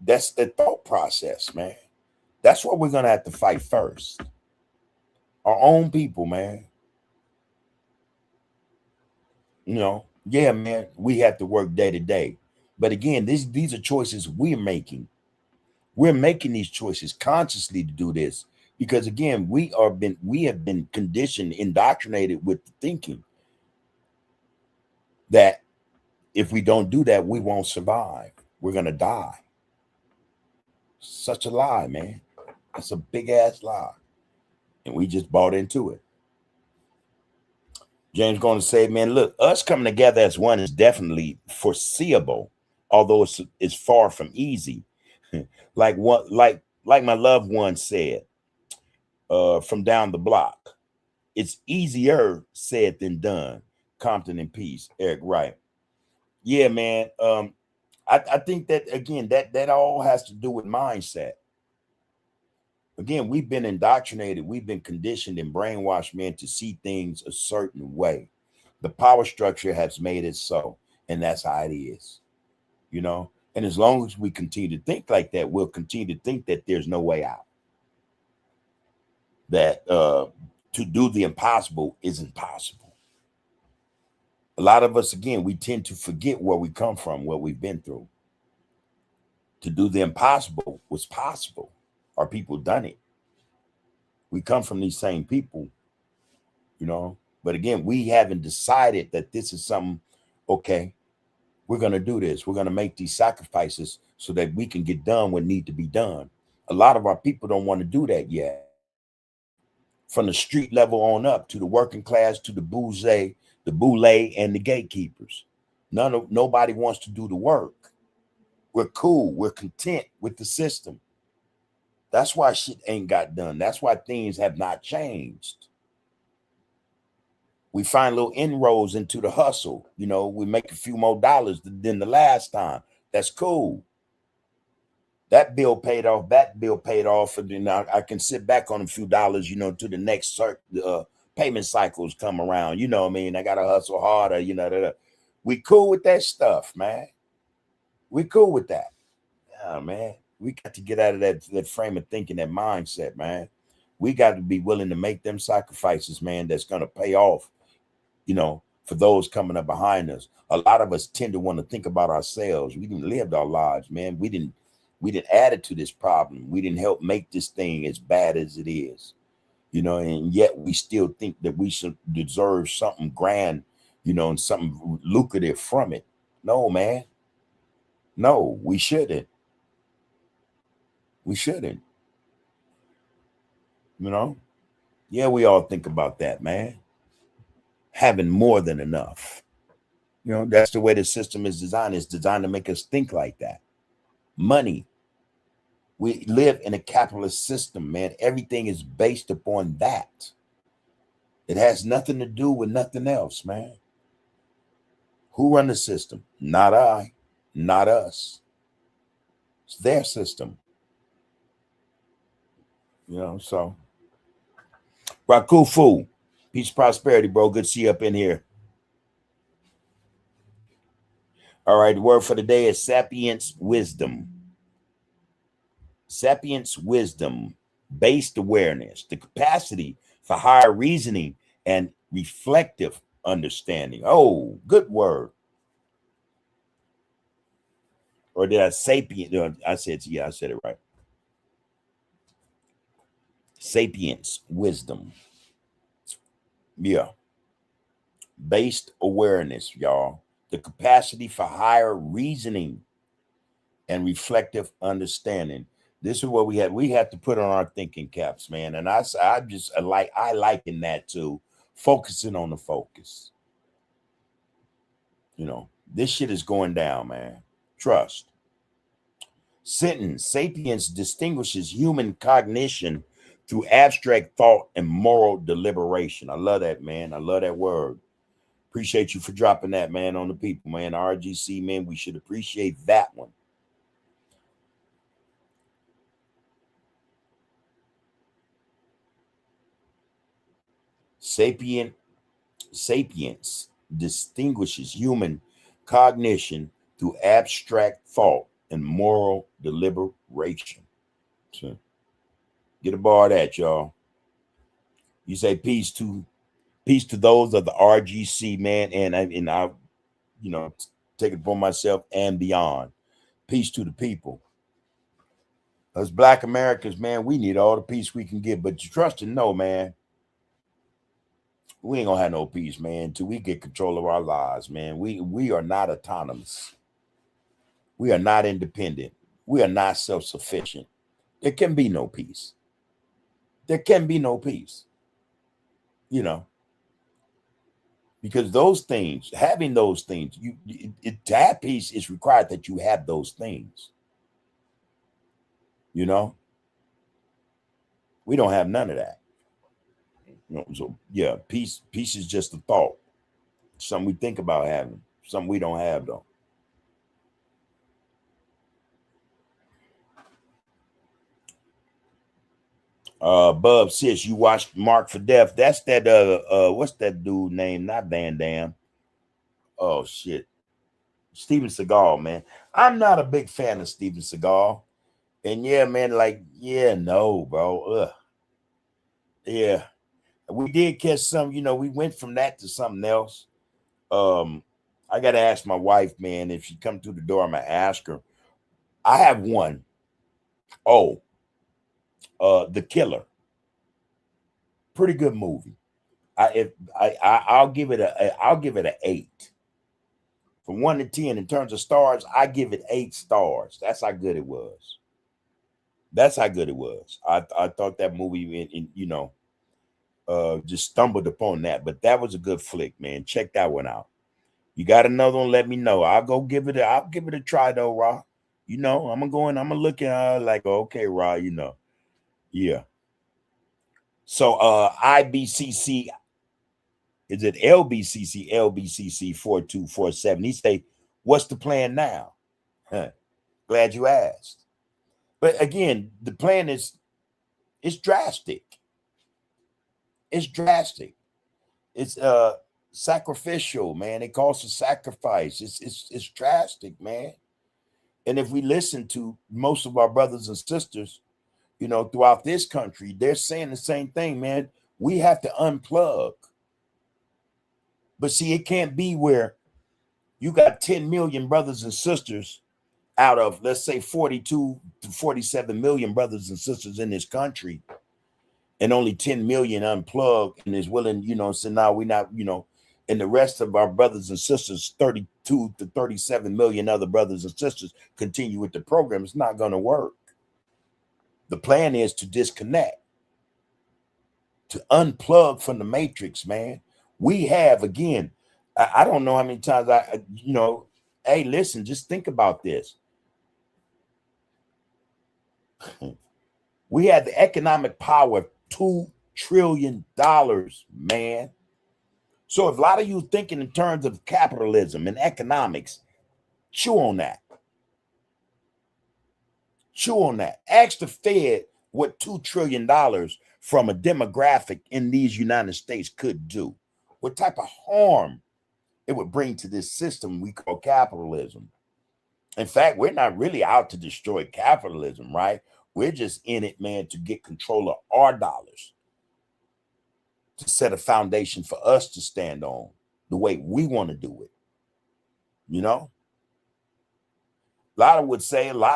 That's the thought process, man. That's what we're going to have to fight first. Our own people, man. You know, yeah, man, we have to work day to day. But again, these are choices we're making. We're making these choices consciously to do this because, again, we have been conditioned, indoctrinated with the thinking that if we don't do that, we won't survive. We're going to die. Such a lie, man. That's a big ass lie. And we just bought into it. James going to say, man, look, us coming together as one is definitely foreseeable, although it's far from easy. like my loved one said from down the block, it's easier said than done. Compton in peace, Eric Wright. Yeah, man. I think that, again, that all has to do with mindset. Again, we've been indoctrinated, we've been conditioned and brainwashed, man, to see things a certain way. The power structure has made it so, and that's how it is, you know. And as long as we continue to think like that, we'll continue to think that there's no way out. That to do the impossible isn't possible. A lot of us, again, we tend to forget where we come from, what we've been through. To do the impossible was possible. Our people done it. We come from these same people, you know. But again, we haven't decided that this is something, okay, we're going to do this. We're going to make these sacrifices so that we can get done what need to be done. A lot of our people don't want to do that yet. From the street level on up to the working class, to the bourgeois, the boule, and the gatekeepers. Nobody wants to do the work. We're cool. We're content with the system. That's why shit ain't got done. That's why things have not changed. We find little inroads into the hustle. You know, we make a few more dollars than the last time. That's cool. That bill paid off. That bill paid off. And then I can sit back on a few dollars, you know, to the next payment cycles come around. You know what I mean? I got to hustle harder, you know. We cool with that stuff, man. We cool with that. Yeah, man. We got to get out of that frame of thinking, that mindset, man. We got to be willing to make them sacrifices, man, that's going to pay off, you know, for those coming up behind us. A lot of us tend to want to think about ourselves. We didn't live our lives, man. We didn't add it to this problem. We didn't help make this thing as bad as it is, you know, and yet we still think that we should deserve something grand, you know, and something lucrative from it. No, man. No, we shouldn't. We shouldn't. You know? Yeah, we all think about that, man. Having more than enough. You know, that's the way the system is designed. It's designed to make us think like that. Money. We live in a capitalist system, man. Everything is based upon that. It has nothing to do with nothing else, man. Who run the system? Not I, not us. It's their system. You know, so. Rakufu, peace, prosperity, bro. Good to see you up in here. All right, the word for the day is sapience wisdom. Sapience wisdom, based awareness, the capacity for higher reasoning and reflective understanding. Oh, good word. Or did I sapient? I said it right. Sapience wisdom. Yeah. Based awareness, y'all. The capacity for higher reasoning and reflective understanding. This is what we had. We had to put on our thinking caps, man. And I liken that to focusing on the focus. You know, this shit is going down, man. Trust. Sentence. Sapience distinguishes human cognition through abstract thought and moral deliberation. I love that, man. I love that word. Appreciate you for dropping that, man, on the people, man. RGC, man, we should appreciate that one. Sapience distinguishes human cognition through abstract thought and moral deliberation. So, get a bar of that, y'all. You say peace to those of the RGC, man, and I take it for myself and beyond. Peace to the people. As Black Americans, man, we need all the peace we can get. But you trust and know, man, we ain't gonna have no peace, man, until we get control of our lives, man. We are not autonomous. We are not independent. We are not self-sufficient. There can be no peace. There can be no peace. Because those things, having those things, to have peace is required that you have those things. We don't have none of that. So yeah, peace is just a thought. Something we think about having, something we don't have though. Bub, sis, you watched Mark for Death. That's that what's that dude name? Not Van Damme. Oh shit. Steven Seagal, man. I'm not a big fan of Steven Seagal. And yeah, man, no, bro. Ugh. Yeah. We did catch some, we went from that to something else. I gotta ask my wife, man, if she come through the door, I'm gonna ask her. I have one. Oh, The Killer. Pretty good movie. I'll give it an 8. From 1 to 10 in terms of stars, I give it 8 stars. That's how good it was. I thought that movie, just stumbled upon that, but that was a good flick, man. Check that one out. You got another one? Let me know. I'll give it a try though, Ra. I'm gonna look at like, okay, Ra, yeah. So IBCC, is it LBCC 4247? He say, what's the plan now? Glad you asked. But again, the plan is drastic. It's drastic. It's sacrificial, man. It calls for sacrifice. It's drastic, man. And if we listen to most of our brothers and sisters, throughout this country, they're saying the same thing, man. We have to unplug. But see, it can't be where you got 10 million brothers and sisters out of, let's say, 42 to 47 million brothers and sisters in this country, and only 10 million unplugged and is willing, so now we're not, and the rest of our brothers and sisters, 32 to 37 million other brothers and sisters, continue with the program. It's not going to work. The plan is to disconnect, to unplug from the matrix, man. We have, again, I don't know how many times hey, listen, just think about this. We have the economic power of $2 trillion, man. So if a lot of you thinking in terms of capitalism and economics, chew on that. Chew on that. Ask the Fed what $2 trillion from a demographic in these United States could do. What type of harm it would bring to this system we call capitalism. In fact, we're not really out to destroy capitalism, right? We're just in it, man, to get control of our dollars, to set a foundation for us to stand on the way we want to do it. A lot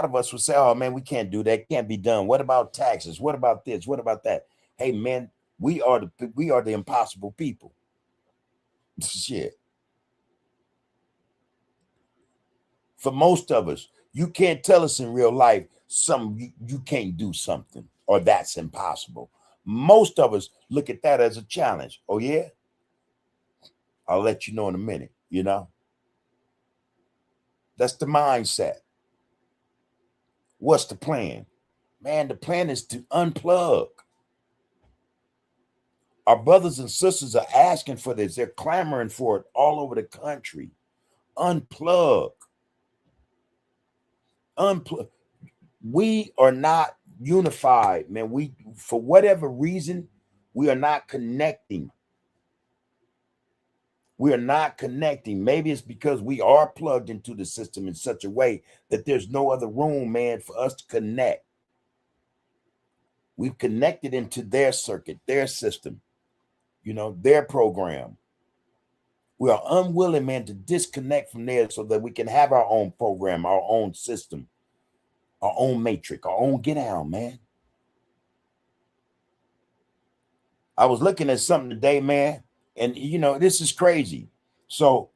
of us would say, oh man, we can't do that. Can't be done. What about taxes? What about this? What about that? Hey man, we are the impossible people. Shit. For most of us, you can't tell us in real life you can't do something or that's impossible. Most of us look at that as a challenge. Oh yeah? I'll let you know in a minute, That's the mindset. What's the plan? Man, the plan is to unplug. Our brothers and sisters are asking for this. They're clamoring for it all over the country. Unplug. Unplug. We are not unified, man. We, for whatever reason, we are not connecting. We are not connecting. Maybe it's because we are plugged into the system in such a way that there's no other room, man, for us to connect. We've connected into their circuit, their system, you know, their program. We are unwilling, man, to disconnect from there so that we can have our own program, our own system, our own matrix, our own get down, man. I was looking at something today, man, and you know, this is crazy. So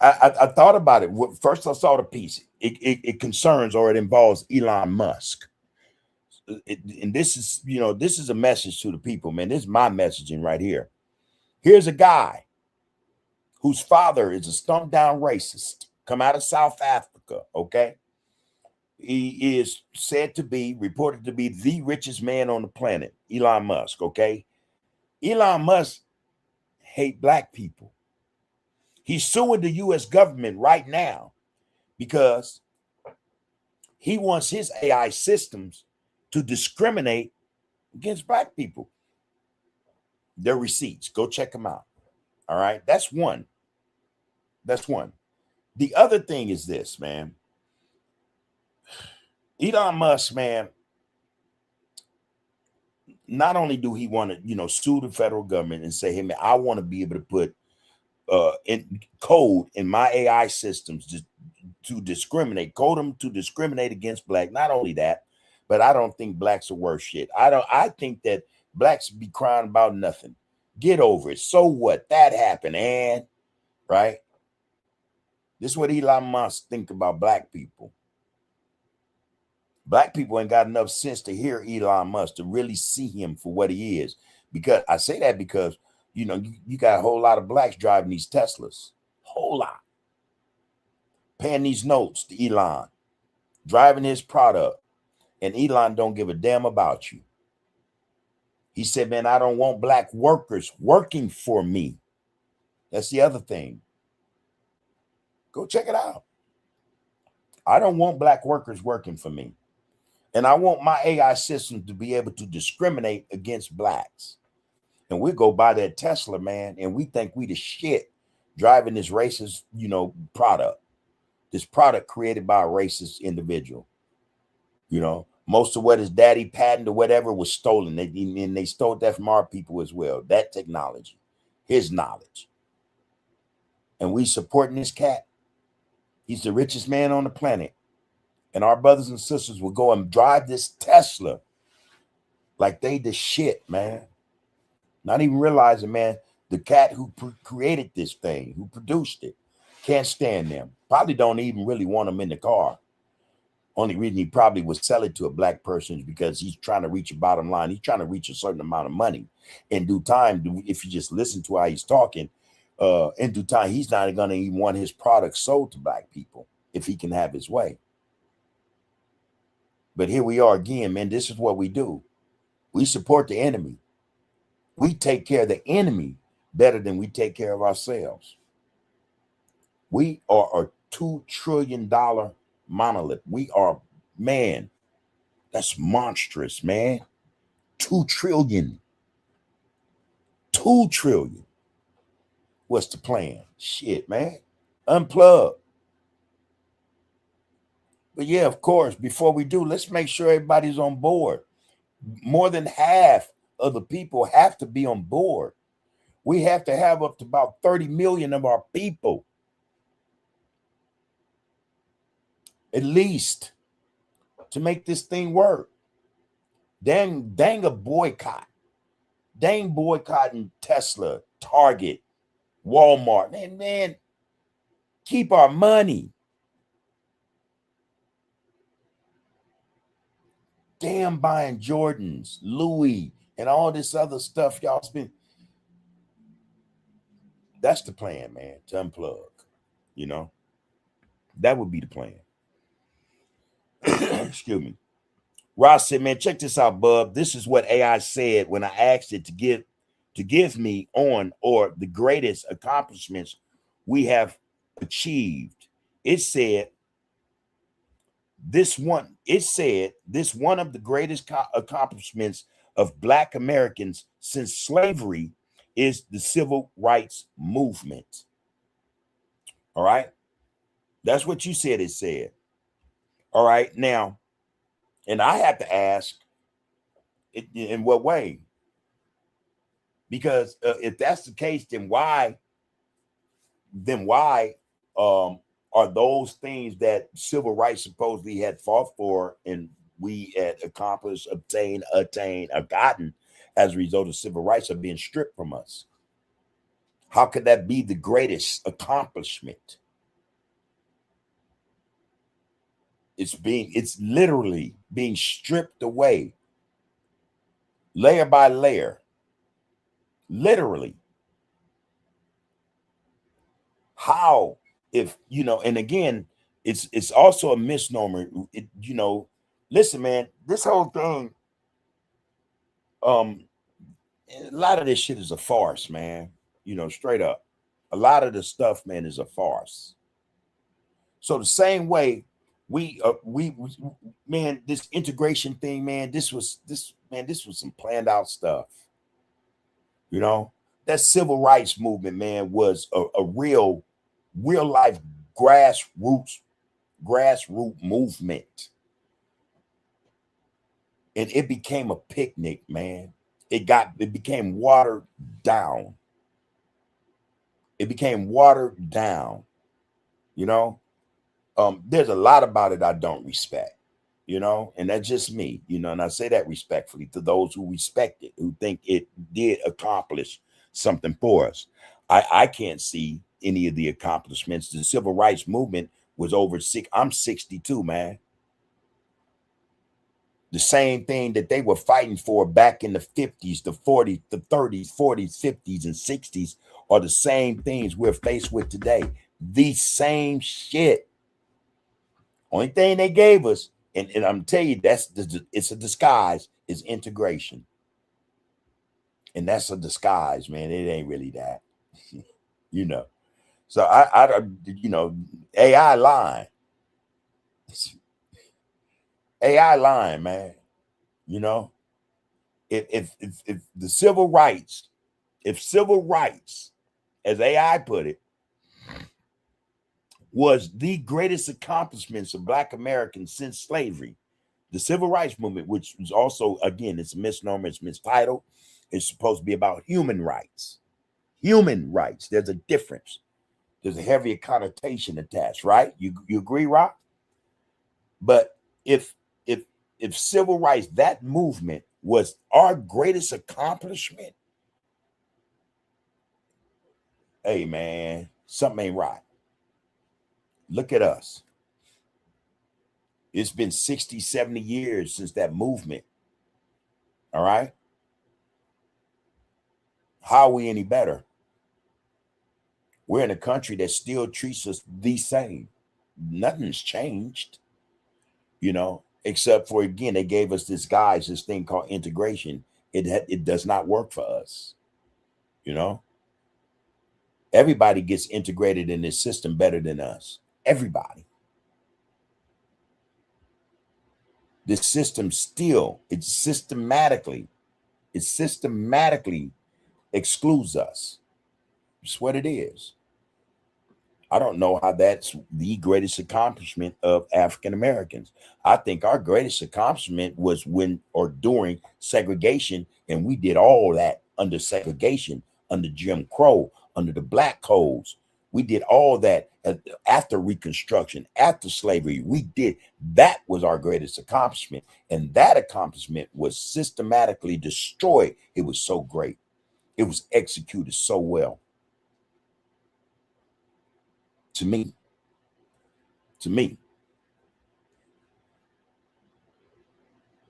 I thought about it. First, I saw the piece. It concerns, or it involves Elon Musk. And this is, you know, this is a message to the people, man. This is my messaging right here. Here's a guy whose father is a stumped down racist, come out of South Africa, okay? He is said to be, reported to be the richest man on the planet, Elon Musk, okay? Elon Musk hate black people. He's suing the U.S. government right now because he wants his AI systems to discriminate against black people. Their receipts, go check them out. All right, that's one. That's one. The other thing is this, man. Elon Musk, man, not only do he want to, you know, sue the federal government and say, hey, man, I want to be able to put in code in my AI systems to discriminate, code them to discriminate against black. Not only that, but I don't think blacks are worth shit. I think that blacks be crying about nothing. Get over it. So what? That happened, and right? This is what Elon Musk think about black people. Black people ain't got enough sense to hear Elon Musk, to really see him for what he is. Because I say that because, you know, you got a whole lot of blacks driving these Teslas. Whole lot. Paying these notes to Elon. Driving his product. And Elon don't give a damn about you. He said, man, I don't want black workers working for me. That's the other thing. Go check it out. I don't want black workers working for me. And I want my AI system to be able to discriminate against blacks. And we go buy that Tesla, man, and we think we the shit driving this racist, you know, product. This product created by a racist individual. You know, most of what his daddy patented or whatever was stolen. They stole that from our people as well. That technology, his knowledge. And we supporting this cat. He's the richest man on the planet. And our brothers and sisters will go and drive this Tesla like they the shit, man. Not even realizing, man, the cat who created this thing, who produced it, can't stand them. Probably don't even really want them in the car. Only reason he probably would sell it to a black person is because he's trying to reach a bottom line. He's trying to reach a certain amount of money. In due time, if you just listen to how he's talking, in due time, he's not going to even want his product sold to black people if he can have his way. But here we are again, man. This is what we do. We support the enemy. We take care of the enemy better than we take care of ourselves. We are a $2 trillion monolith. We are, man, that's monstrous, man. 2 trillion. 2 trillion. What's the plan? Shit, man. Unplug. But yeah, of course, before we do, let's make sure everybody's on board. More than half of the people have to be on board. We have to have up to about 30 million of our people, at least, to make this thing work. Dang a boycott. Dang boycotting Tesla, Target, Walmart. Man, keep our money. Damn buying Jordans, Louis, and all this other stuff y'all spend. That's the plan, man, to unplug. You know, that would be the plan. Excuse me. Ross said, man, check this out, bub. This is what AI said when I asked it to give me on or the greatest accomplishments we have achieved. It said this one of the greatest accomplishments of Black Americans since slavery is the civil rights movement. All right. That's what you said it said. All right. Now, and I have to ask, in what way? Because if that's the case, then why are those things that civil rights supposedly had fought for and we had accomplished, obtained, attained, or gotten as a result of civil rights are being stripped from us? How could that be the greatest accomplishment? It's literally being stripped away layer by layer. Literally. How, if you know, and again, it's also a misnomer. Listen, man, this whole thing, a lot of this shit is a farce, man. Straight up. A lot of the stuff, man, is a farce. So the same way we man, this integration thing, man, this was some planned out stuff. That civil rights movement, man, was a real life grassroots movement. And it became a picnic, man. It became watered down. It became watered down. There's a lot about it I don't respect, and that's just me, and I say that respectfully to those who respect it, who think it did accomplish something for us. I can't see any of the accomplishments. The civil rights movement was I'm 62, man. The same thing that they were fighting for back in the 50s, the 40s, the 30s, 40s, 50s, and 60s are the same things we're faced with today. The same shit. Only thing they gave us, and I'm telling you, it's a disguise, is integration. And that's a disguise, man. It ain't really that. So AI lying. AI lying, man. If the civil rights, as AI put it, was the greatest accomplishments of Black Americans since slavery, the civil rights movement, which is also, again, it's a misnomer, it's mistitled. It's supposed to be about human rights. Human rights. There's a difference. There's a heavier connotation attached, right? You agree, Rock? But if civil rights, that movement, was our greatest accomplishment, hey, man, something ain't right. Look at us. It's been 60, 70 years since that movement. All right? How are we any better? We're in a country that still treats us the same. Nothing's changed, except for, again, they gave us this thing called integration. It does not work for us. Everybody gets integrated in this system better than us. Everybody. This system it systematically excludes us. It's what it is. I don't know how that's the greatest accomplishment of African Americans. I think our greatest accomplishment was when or during segregation, and we did all that under segregation, under Jim Crow, under the black codes. We did all that after Reconstruction, after slavery. That was our greatest accomplishment. And that accomplishment was systematically destroyed. It was so great. It was executed so well. To me.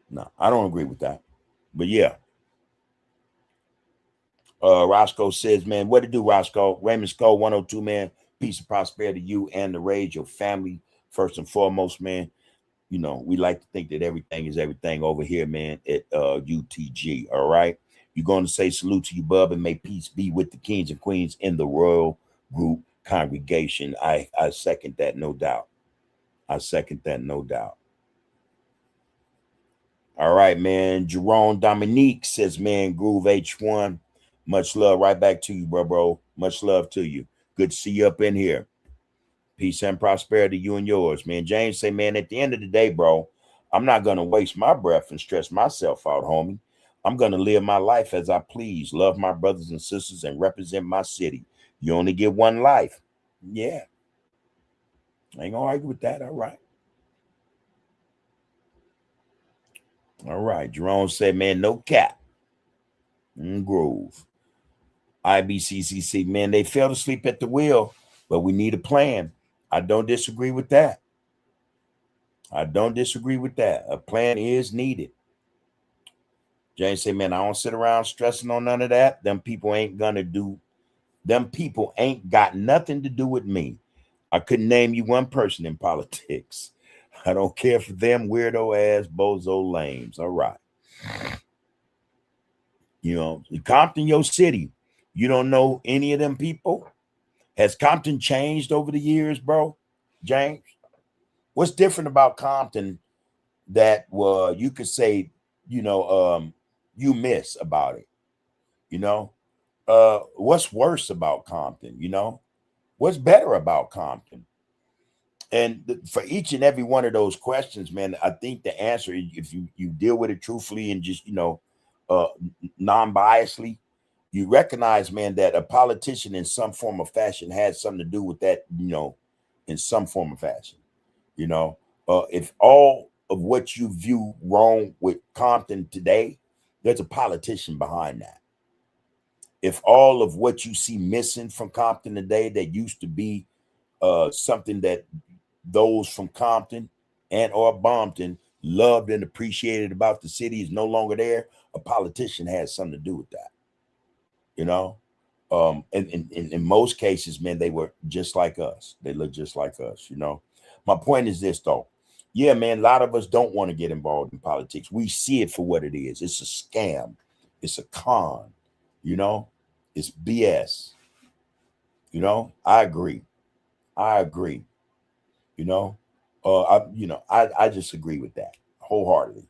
No, I don't agree with that. But yeah. Roscoe says, man, what to do, Roscoe? Raymond Skull 102, man. Peace and prosperity to you and the rage, your family, first and foremost, man. you know, we like to think that everything is everything over here, man, at UTG. All right. You're going to say salute to you, bub, and may peace be with the kings and queens in the royal group congregation. I second that, no doubt. I second that, no doubt. All right, man. Jerome Dominique says, man, Groove H1. Much love. Right back to you, bro. Much love to you. Good to see you up in here. Peace and prosperity, you and yours, man. James say, man, at the end of the day, bro, I'm not going to waste my breath and stress myself out, homie. I'm going to live my life as I please, love my brothers and sisters, and represent my city. You only get one life. Yeah. I ain't going to argue with that. All right. All right. Jerome said, man, no cap. Groove. IBCCC, man, they fell asleep at the wheel, but we need a plan. I don't disagree with that. I don't disagree with that. A plan is needed. James say, man, I don't sit around stressing on none of that. Them people ain't got nothing to do with me. I couldn't name you one person in politics. I don't care for them weirdo ass bozo lames. All right. You know, Compton, your city. You don't know any of them people? Has Compton changed over the years, bro? James? What's different about Compton that you could say, you know, you miss about it? You know? What's worse about Compton? You know? What's better about Compton? And for each and every one of those questions, man, I think the answer, if you deal with it truthfully and just, you know, non-biasedly, you recognize, man, that a politician in some form of fashion has something to do with that, you know, in some form of fashion. You know, if all of what you view wrong with Compton today, there's a politician behind that. If all of what you see missing from Compton today that used to be something that those from Compton and or Bompton loved and appreciated about the city is no longer there, a politician has something to do with that. You know, and in most cases, man, they were just like us. They look just like us. You know, my point is this, though. Yeah, man, a lot of us don't want to get involved in politics. We see it for what it is. It's a scam. It's a con. You know, it's BS. You know, I agree. You know, I just agree with that wholeheartedly.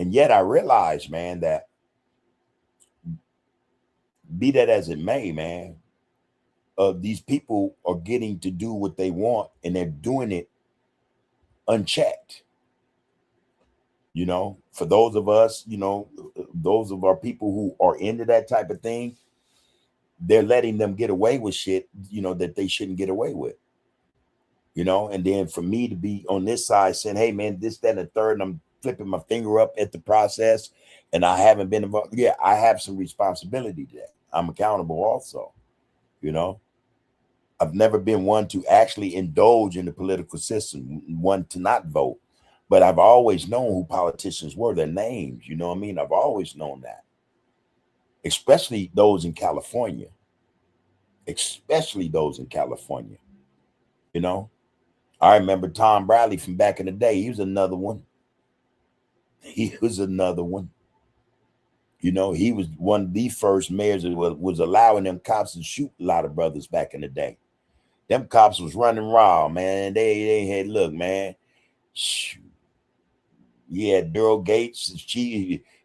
And yet I realize, man, that be that as it may, man, these people are getting to do what they want and they're doing it unchecked. You know, for those of us, you know, those of our people who are into that type of thing, they're letting them get away with shit, you know, that they shouldn't get away with. You know, and then for me to be on this side saying, hey, man, this, that, and the third, and I'm flipping my finger up at the process and I haven't been involved. Yeah, I have some responsibility to that. I'm accountable also. You know, I've never been one to actually indulge in the political system, one to not vote, but I've always known who politicians were, their names. You know what I mean? I've always known that, especially those in California, You know, I remember Tom Bradley from back in the day. He was another one. You know, he was one of the first mayors that was allowing them cops to shoot a lot of brothers back in the day. Them cops was running raw, man. They had, look, man. Yeah, Daryl Gates,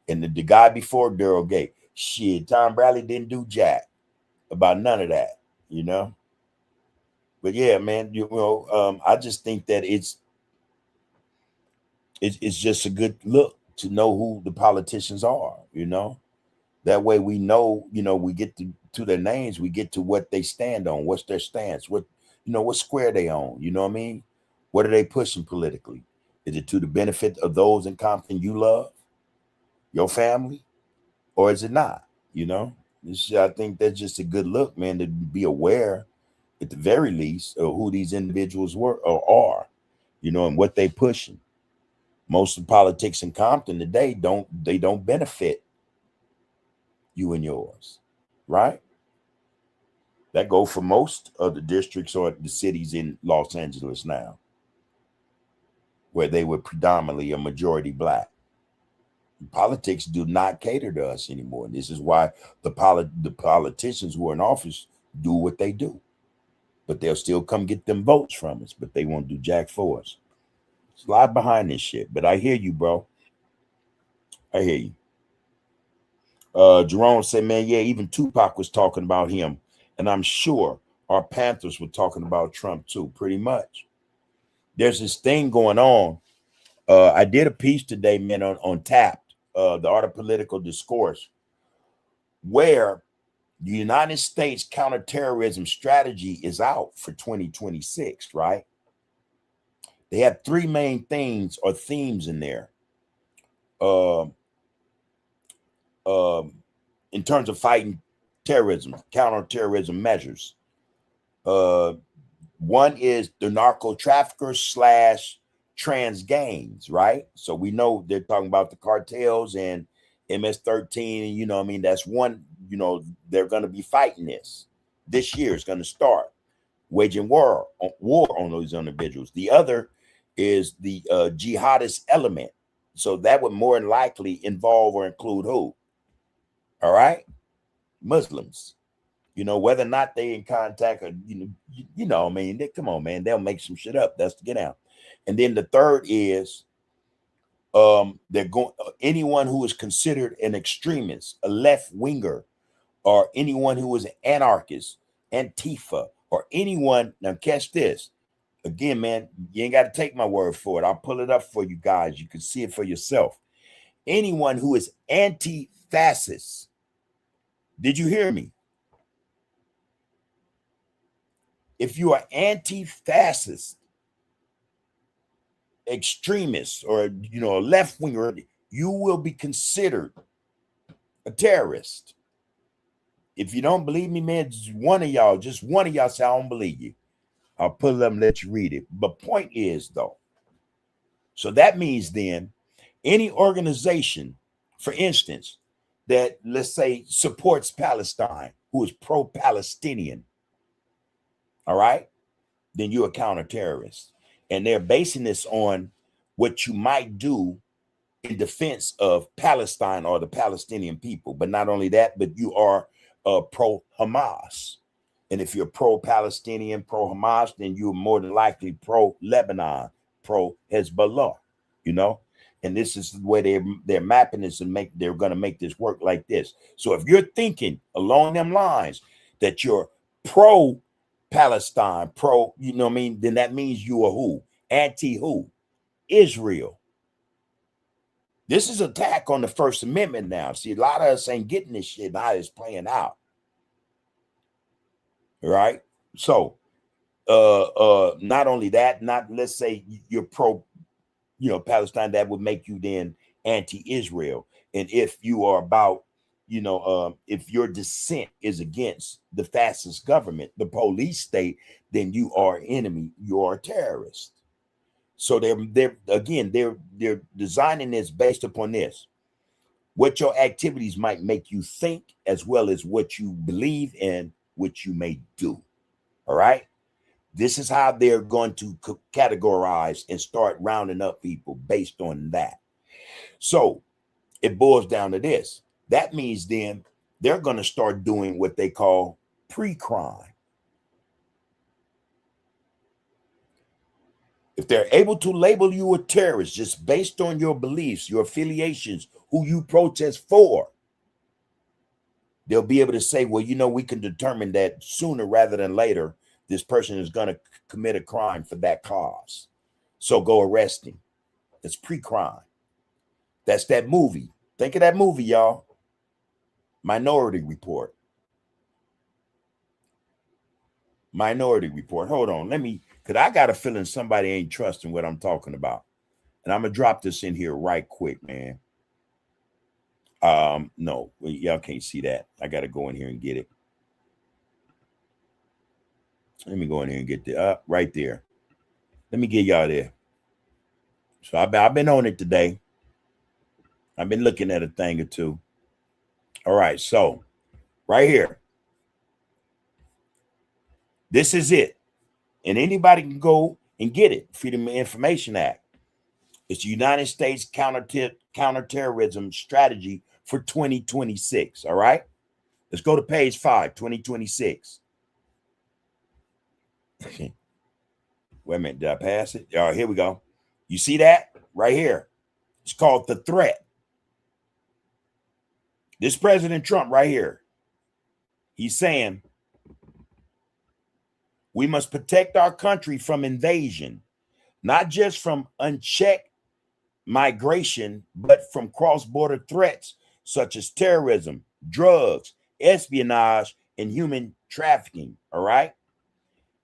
and the guy before Daryl Gates. Shit, Tom Bradley didn't do jack about none of that, you know. But yeah, man, you know, I just think that it's just a good look to know who the politicians are, you know. That way we know, you know, we get to their names, we get to what they stand on, what's their stance, what, you know, what square they own, you know what I mean? What are they pushing politically? Is it to the benefit of those in Compton you love, your family, or is it not? You know, I think that's just a good look, man, to be aware at the very least of who these individuals were or are, you know, and what they pushing. Most of the politics in Compton today don't benefit you and yours, right? That go for most of the districts or the cities in Los Angeles now. where they were predominantly a majority black. Politics do not cater to us anymore. This is why the politicians who are in office do what they do. But they'll still come get them votes from us, but they won't do jack for us. There's a lot behind this shit, but I hear you, bro. I hear you. Jerome said, man, yeah, even Tupac was talking about him. And I'm sure our Panthers were talking about Trump too, pretty much. There's this thing going on. I did a piece today, man, on Tapped, the Art of Political Discourse, where the United States counterterrorism strategy is out for 2026, right? They have three main things or themes in there. In terms of fighting terrorism, counterterrorism measures. One is the narco traffickers / trans gangs, right? So we know they're talking about the cartels and MS-13, and you know, I mean, that's one, you know, they're going to be fighting this year. It's going to start waging war on those individuals. The other is the jihadist element. So that would more than likely involve or include who? All right, Muslims. You know, whether or not they in contact, or you know, I mean, come on, man, they'll make some shit up. That's to get out. And then the third is they're going anyone who is considered an extremist, a left winger, or anyone who is an anarchist, Antifa, or anyone. Now, catch this. Again, man, you ain't got to take my word for it. I'll pull it up for you guys. You can see it for yourself. Anyone who is anti-fascist. Did you hear me? If you are anti-fascist, extremist, or you know, a left winger, you will be considered a terrorist. If you don't believe me, man, just one of y'all say, I don't believe you. I'll pull it up and let you read it. But point is, though, so that means then any organization, for instance, that let's say supports Palestine, who is pro-Palestinian, all right, then you're a counter-terrorist. And they're basing this on what you might do in defense of Palestine or the Palestinian people. But not only that, but you are pro-Hamas. And if you're pro-Palestinian, pro-Hamas, then you're more than likely pro-Lebanon, pro-Hezbollah, you know? And this is the way they're mapping this and they're going to make this work like this. So if you're thinking along them lines that you're pro-Palestine, you know what I mean, then that means you are who? Anti-who? Israel. This is an attack on the First Amendment now. See, a lot of us ain't getting this shit how it's playing out. Right? So not only that, let's say you're pro, you know, Palestine, that would make you then anti-Israel. And if you are about, you know, if your dissent is against the fascist government, the police state, then you are an enemy, you are a terrorist. So they're designing this based upon this. What your activities might make you think, as well as what you believe in, what you may do. All right. This is how they're going to categorize and start rounding up people based on that. So it boils down to this. That means then they're going to start doing what they call pre-crime. If they're able to label you a terrorist just based on your beliefs, your affiliations, who you protest for, they'll be able to say, well, you know, we can determine that sooner rather than later, this person is going to commit a crime for that cause. So go arrest him. It's pre-crime. That's that movie. Think of that movie, y'all. Minority Report. Minority Report. Hold on. Because I got a feeling somebody ain't trusting what I'm talking about. And I'm going to drop this in here right quick, man. No, y'all can't see that. I got to go in here and get it. Let me go in here and get the right there. Let me get y'all there. So I've been on it today. I've been looking at a thing or two. All right, so right here. This is it. And anybody can go and get it. Freedom of Information Act. It's the United States counterterrorism strategy for 2026. All right. Let's go to page 5, 2026. Wait a minute. Did I pass it? All right, here we go. You see that right here? It's called the threat. This President Trump right here, he's saying we must protect our country from invasion, not just from unchecked migration, but from cross-border threats such as terrorism, drugs, espionage, and human trafficking. All right.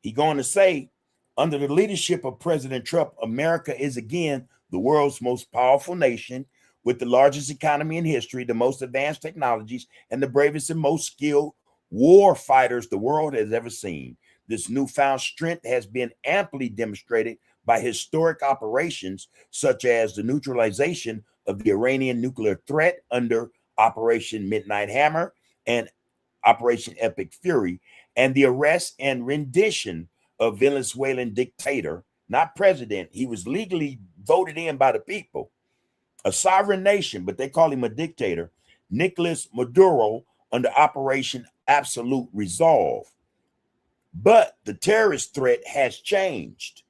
He's going to say, under the leadership of President Trump, America is again the world's most powerful nation with the largest economy in history, the most advanced technologies, and the bravest and most skilled war fighters the world has ever seen. This newfound strength has been amply demonstrated by historic operations such as the neutralization of the Iranian nuclear threat under Operation Midnight Hammer and Operation Epic Fury, and the arrest and rendition of Venezuelan dictator, not president. He was legally voted in by the people, a sovereign nation, but they call him a dictator, Nicolas Maduro, under Operation Absolute Resolve. But the terrorist threat has changed.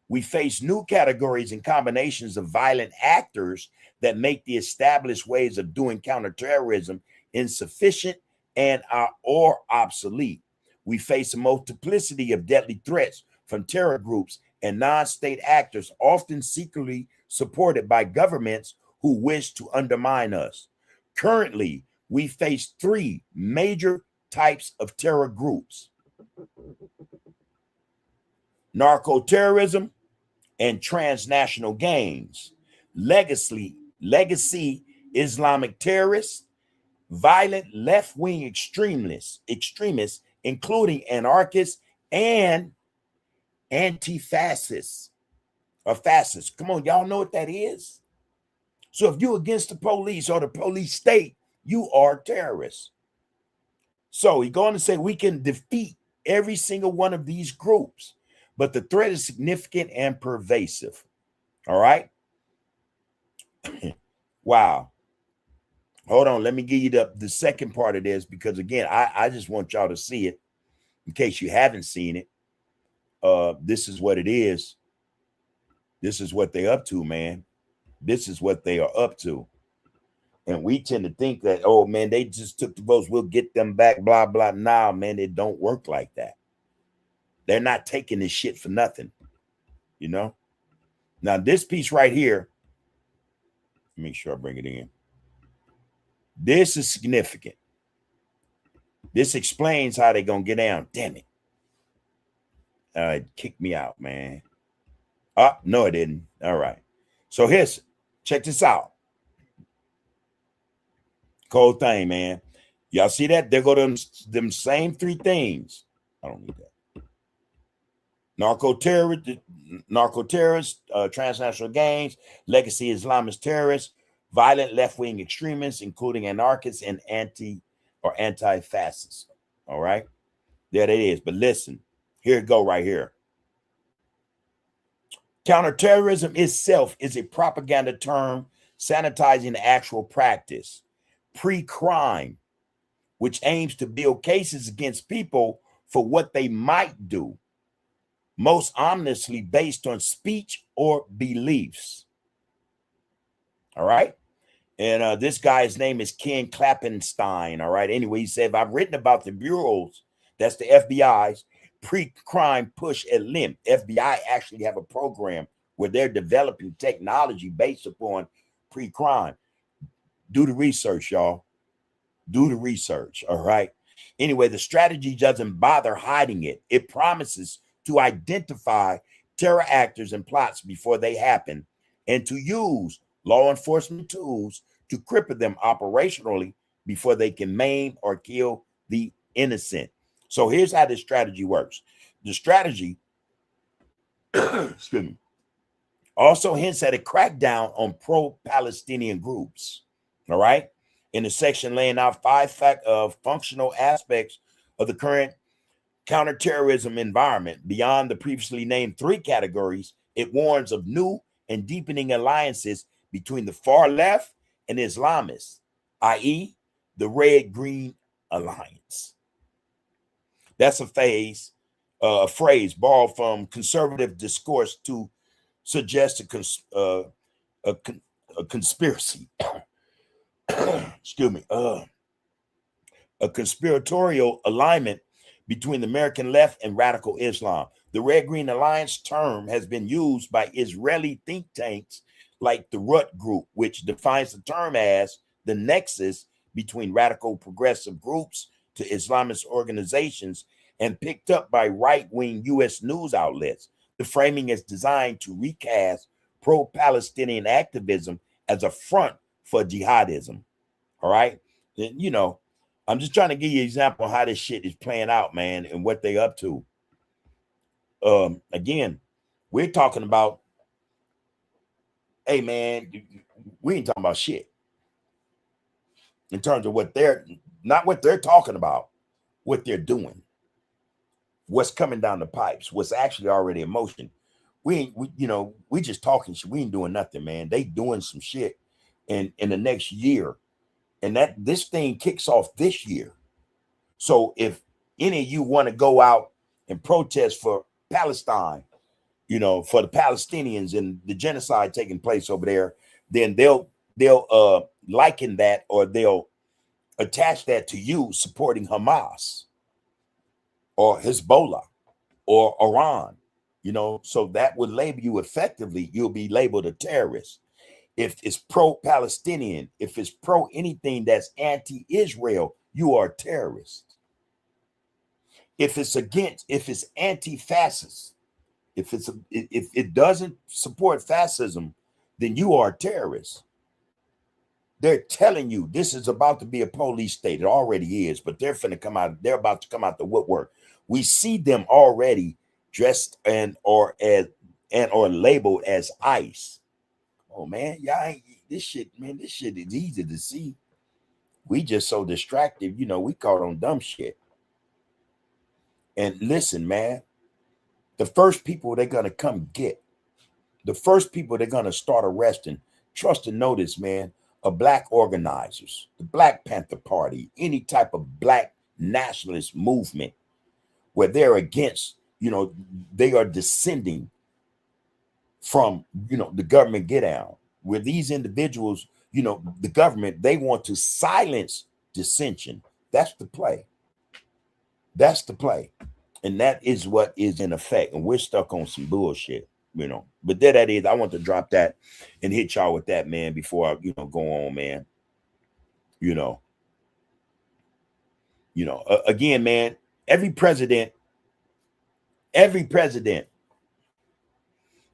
We face new categories and combinations of violent actors that make the established ways of doing counterterrorism insufficient and or obsolete. We face a multiplicity of deadly threats from terror groups and non-state actors, often secretly supported by governments who wish to undermine us. Currently, we face 3 major types of terror groups: narco-terrorism and transnational gangs, legacy Islamic terrorists, violent left-wing extremists, including anarchists and anti-fascists or fascists. Come on, y'all know what that is? So if you're against the police or the police state, you are terrorists. So he's going to say we can defeat every single one of these groups, but the threat is significant and pervasive. All right. Wow. Hold on. Let me give you the second part of this, because again, I just want y'all to see it in case you haven't seen it. This is what it is. This is what they're up to, man. This is what they are up to. And we tend to think that, oh man, they just took the votes, we'll get them back, blah, blah. Nah, man, it don't work like that. They're not taking this shit for nothing, you know? Now, this piece right here, make sure I bring it in. This is significant. This explains how they're going to get down. Damn it. It kicked me out, man. Oh, no, it didn't. All right. So check this out. Cold thing, man. Y'all see that? There go them same 3 things. I don't need that. Narco-terrorists, transnational gangs, legacy Islamist terrorists, violent left-wing extremists, including anarchists and anti-fascists. All right. There it is. But listen, here it go right here. Counterterrorism itself is a propaganda term sanitizing the actual practice. Pre-crime, which aims to build cases against people for what they might do, most ominously based on speech or beliefs. All right. And this guy's name is Ken Klappenstein. All right. Anyway, he said, I've written about the bureaus, that's the FBI's pre-crime push at limp. FBI actually have a program where they're developing technology based upon pre-crime. Do the research, y'all. Do the research. All right. Anyway, the strategy doesn't bother hiding it. It promises to identify terror actors and plots before they happen, and to use law enforcement tools to cripple them operationally before they can maim or kill the innocent. So here's how this strategy works. The strategy excuse me, also hints at a crackdown on pro-Palestinian groups. All right. In the section laying out 5 functional aspects of the current counterterrorism environment, beyond the previously named 3 categories, it warns of new and deepening alliances between the far left and Islamists, i.e., the Red-Green Alliance. That's a phrase borrowed from conservative discourse to suggest a conspiracy. Excuse me. A conspiratorial alignment between the American left and radical Islam. The Red-Green Alliance term has been used by Israeli think tanks like the Rut Group, which defines the term as the nexus between radical progressive groups to Islamist organizations, and picked up by right-wing U.S. news outlets. The framing is designed to recast pro-Palestinian activism as a front for jihadism. All right? And, you know, I'm just trying to give you an example of how this shit is playing out, man, and what they up to. Again, we're talking about, hey, man, we ain't talking about shit in terms of not what they're talking about, what they're doing, what's coming down the pipes, what's actually already in motion. We just talking shit. We ain't doing nothing, man. They doing some shit in the next year. And that this thing kicks off this year. So if any of you want to go out and protest for Palestine, you know, for the Palestinians and the genocide taking place over there, then they'll liken that, or they'll attach that to you supporting Hamas or Hezbollah or Iran, you know, so that would label you effectively. You'll be labeled a terrorist. If it's pro-Palestinian, if it's pro anything that's anti-Israel, you are a terrorist. If it's anti-fascist, if it doesn't support fascism, then you are a terrorist. They're telling you this is about to be a police state. It already is, but they're about to come out the woodwork. We see them already dressed or labeled as ICE. Oh man, y'all this shit is easy to see. We just so distracted, you know, we caught on dumb shit. And listen, man, the first people they're gonna come get, the first people they're gonna start arresting, trust and notice, man, are black organizers, the Black Panther Party, any type of black nationalist movement where they're against, you know, they are descending from, you know, the government get out, where these individuals, you know, the government, they want to silence dissension. That's the play. That's the play. And that is what is in effect. And we're stuck on some bullshit, you know. But there that is. I want to drop that and hit y'all with that, man, before I, you know, go on, man. You know, again, man, every president,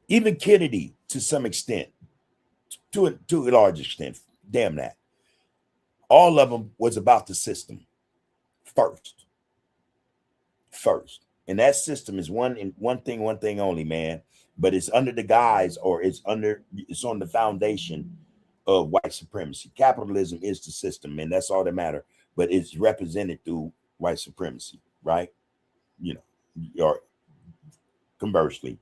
even Kennedy to some extent, to a large extent, damn that. All of them was about the system first. And that system is one thing only, man. But it's under the guise, or it's on the foundation of white supremacy. Capitalism is the system, man. That's all that matters. But it's represented through white supremacy, right? You know, or conversely,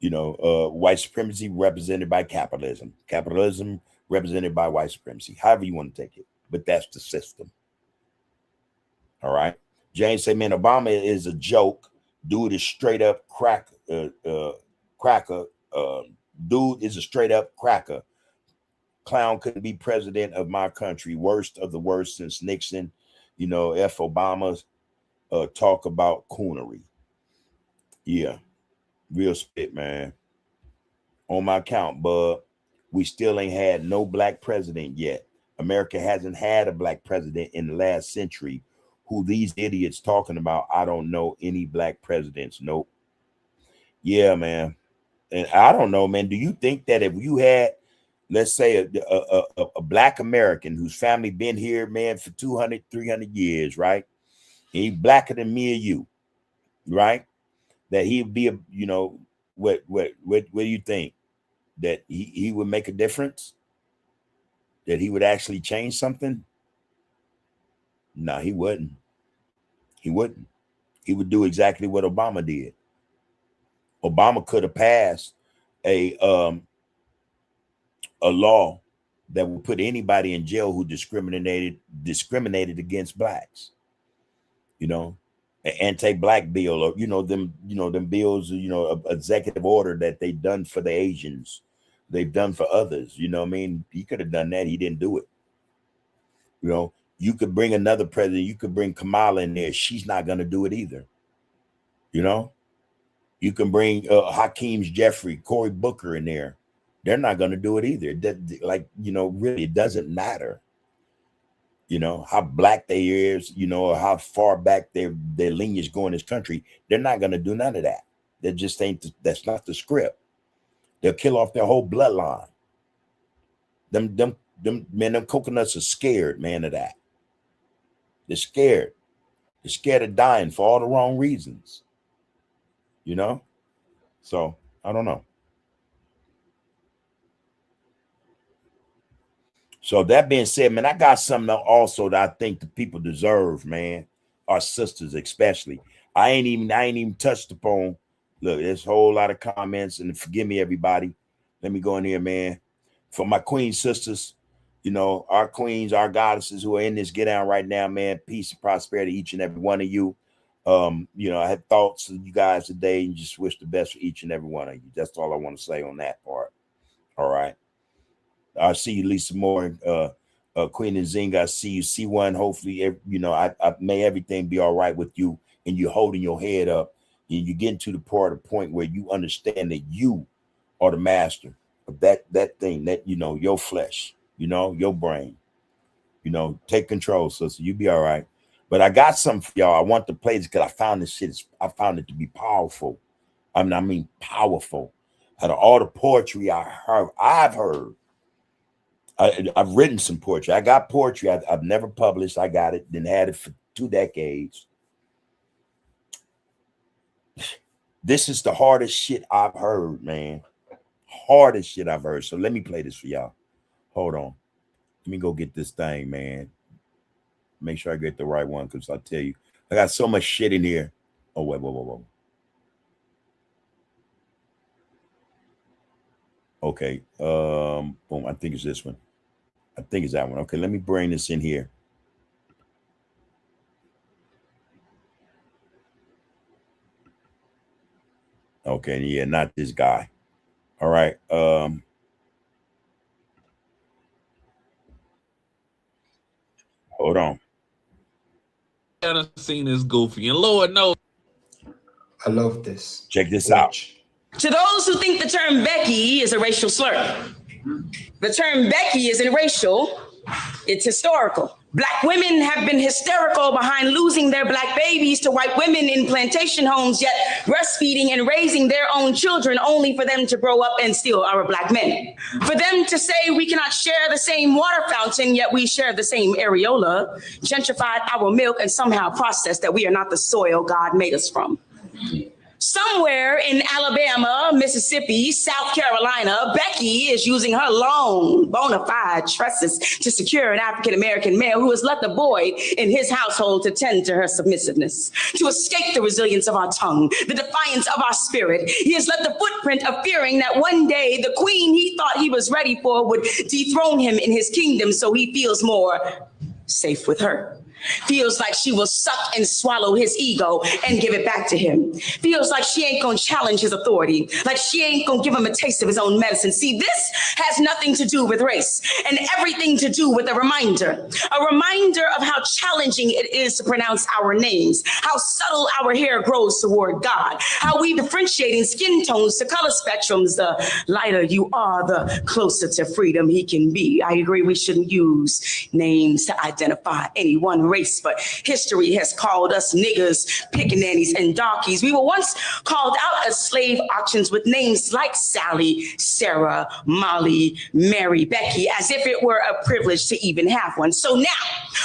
you know, white supremacy represented by capitalism. Capitalism represented by white supremacy. However you want to take it. But that's the system. All right. James said, man, Obama is a joke. Dude is straight up cracker. Dude is a straight up cracker. Clown couldn't be president of my country. Worst of the worst since Nixon. You know, F. Obama's talk about coonery. Yeah. Real spit, man. On my count, bud. We still ain't had no black president yet. America hasn't had a black president in the last century. Who these idiots talking about? I don't know any black presidents. Nope. Yeah, man. And I don't know, man. Do you think that if you had, let's say, a black American whose family been here, man, for 200, 300 years, right? And he blacker than me or you, right? That he'd be, you know, what do you think? That he would make a difference? That he would actually change something? No, he wouldn't. He wouldn't. He would do exactly what Obama did. Obama could have passed a a law that will put anybody in jail who discriminated against blacks. You know, an anti-black bill, or them bills, executive order that they done for the Asians, they've done for others. You know what I mean? He could have done that. He didn't do it. You know, you could bring another president. You could bring Kamala in there. She's not going to do it either. You know, you can bring Hakeem Jeffrey, Cory Booker in there. They're not going to do it either. Really, it doesn't matter. You know, how black they is, or how far back their lineage go in this country. They're not going to do none of that. That just that's not the script. They'll kill off their whole bloodline. Them coconuts are scared, man, of that. They're scared. They're scared of dying for all the wrong reasons. You know? So, I don't know. So that being said, man, I got something also that I think the people deserve, man. Our sisters, especially. I ain't even touched upon. Look, there's a whole lot of comments, and forgive me, everybody. Let me go in here, man. For my queen sisters, our queens, our goddesses who are in this get down right now, man. Peace and prosperity, each and every one of you. I had thoughts of you guys today and just wish the best for each and every one of you. That's all I want to say on that part. All right. I see you, Lisa Moore, Queen and Zinga. I see you, C1. Hopefully, I may everything be all right with you, and you're holding your head up, and you're getting to the point where you understand that you are the master of that thing, that your flesh, your brain. Take control, sister. You be all right. But I got something for y'all. I want to play this because I found it to be powerful. I mean powerful. Out of all the poetry I've heard. I've written some poetry. I got poetry I've never published. I got it, then had it for 2 decades. This is the hardest shit I've heard, man. Hardest shit I've heard. So let me play this for y'all. Hold on. Let me go get this thing, man. Make sure I get the right one, because I tell you, I got so much shit in here. Oh, wait. Okay. Boom. I think it's this one. I think it's that one. Okay, let me bring this in here. Okay, yeah, not this guy. All right. Hold on. I've seen this goofy, and Lord knows. I love this. Check this out. To those who think the term Becky is a racial slur, the term Becky isn't racial, it's historical. Black women have been hysterical behind losing their black babies to white women in plantation homes, yet breastfeeding and raising their own children only for them to grow up and steal our black men. For them to say we cannot share the same water fountain, yet we share the same areola, gentrified our milk and somehow processed that we are not the soil God made us from. Somewhere in Alabama, Mississippi, South Carolina, Becky is using her long, bona fide tresses to secure an African-American male who has left a boy in his household to tend to her submissiveness. To escape the resilience of our tongue, the defiance of our spirit, he has left the footprint of fearing that one day the queen he thought he was ready for would dethrone him in his kingdom, so he feels more safe with her. Feels like she will suck and swallow his ego and give it back to him. Feels like she ain't gonna challenge his authority, like she ain't gonna give him a taste of his own medicine. See, this has nothing to do with race and everything to do with a reminder of how challenging it is to pronounce our names, how subtle our hair grows toward God, how we differentiate in skin tones to color spectrums. The lighter you are, the closer to freedom he can be. I agree we shouldn't use names to identify any one race, but history has called us niggers, pickaninnies, and darkies. We were once called out as slave auctions with names like Sally, Sarah, Molly, Mary, Becky, as if it were a privilege to even have one. So now,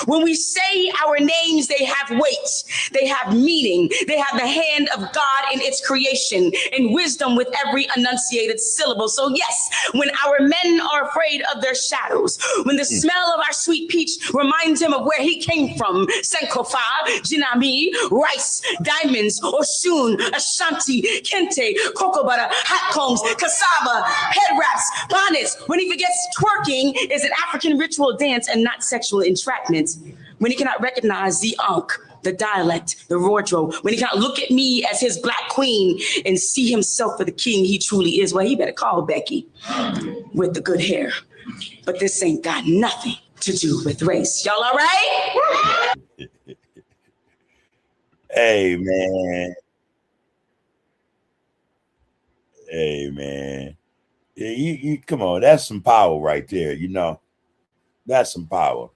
when we say our names, they have weight, they have meaning, they have the hand of God in its creation, and wisdom with every enunciated syllable. So yes, when our men are afraid of their shadows, when the smell of our sweet peach reminds him of where he came from Sankofa, Jinami, rice, diamonds, Oshun, Ashanti, Kente, cocoa butter, hot combs, cassava, head wraps, bonnets. When he forgets twerking is an African ritual dance and not sexual entrapment. When he cannot recognize the Ankh, the dialect, the wardrobe, when he cannot look at me as his black queen and see himself for the king he truly is, well, he better call Becky with the good hair. But this ain't got nothing to do with race. Y'all all right? Hey, man. Hey, man. Yeah, you come on. That's some power right there. You know, that's some power.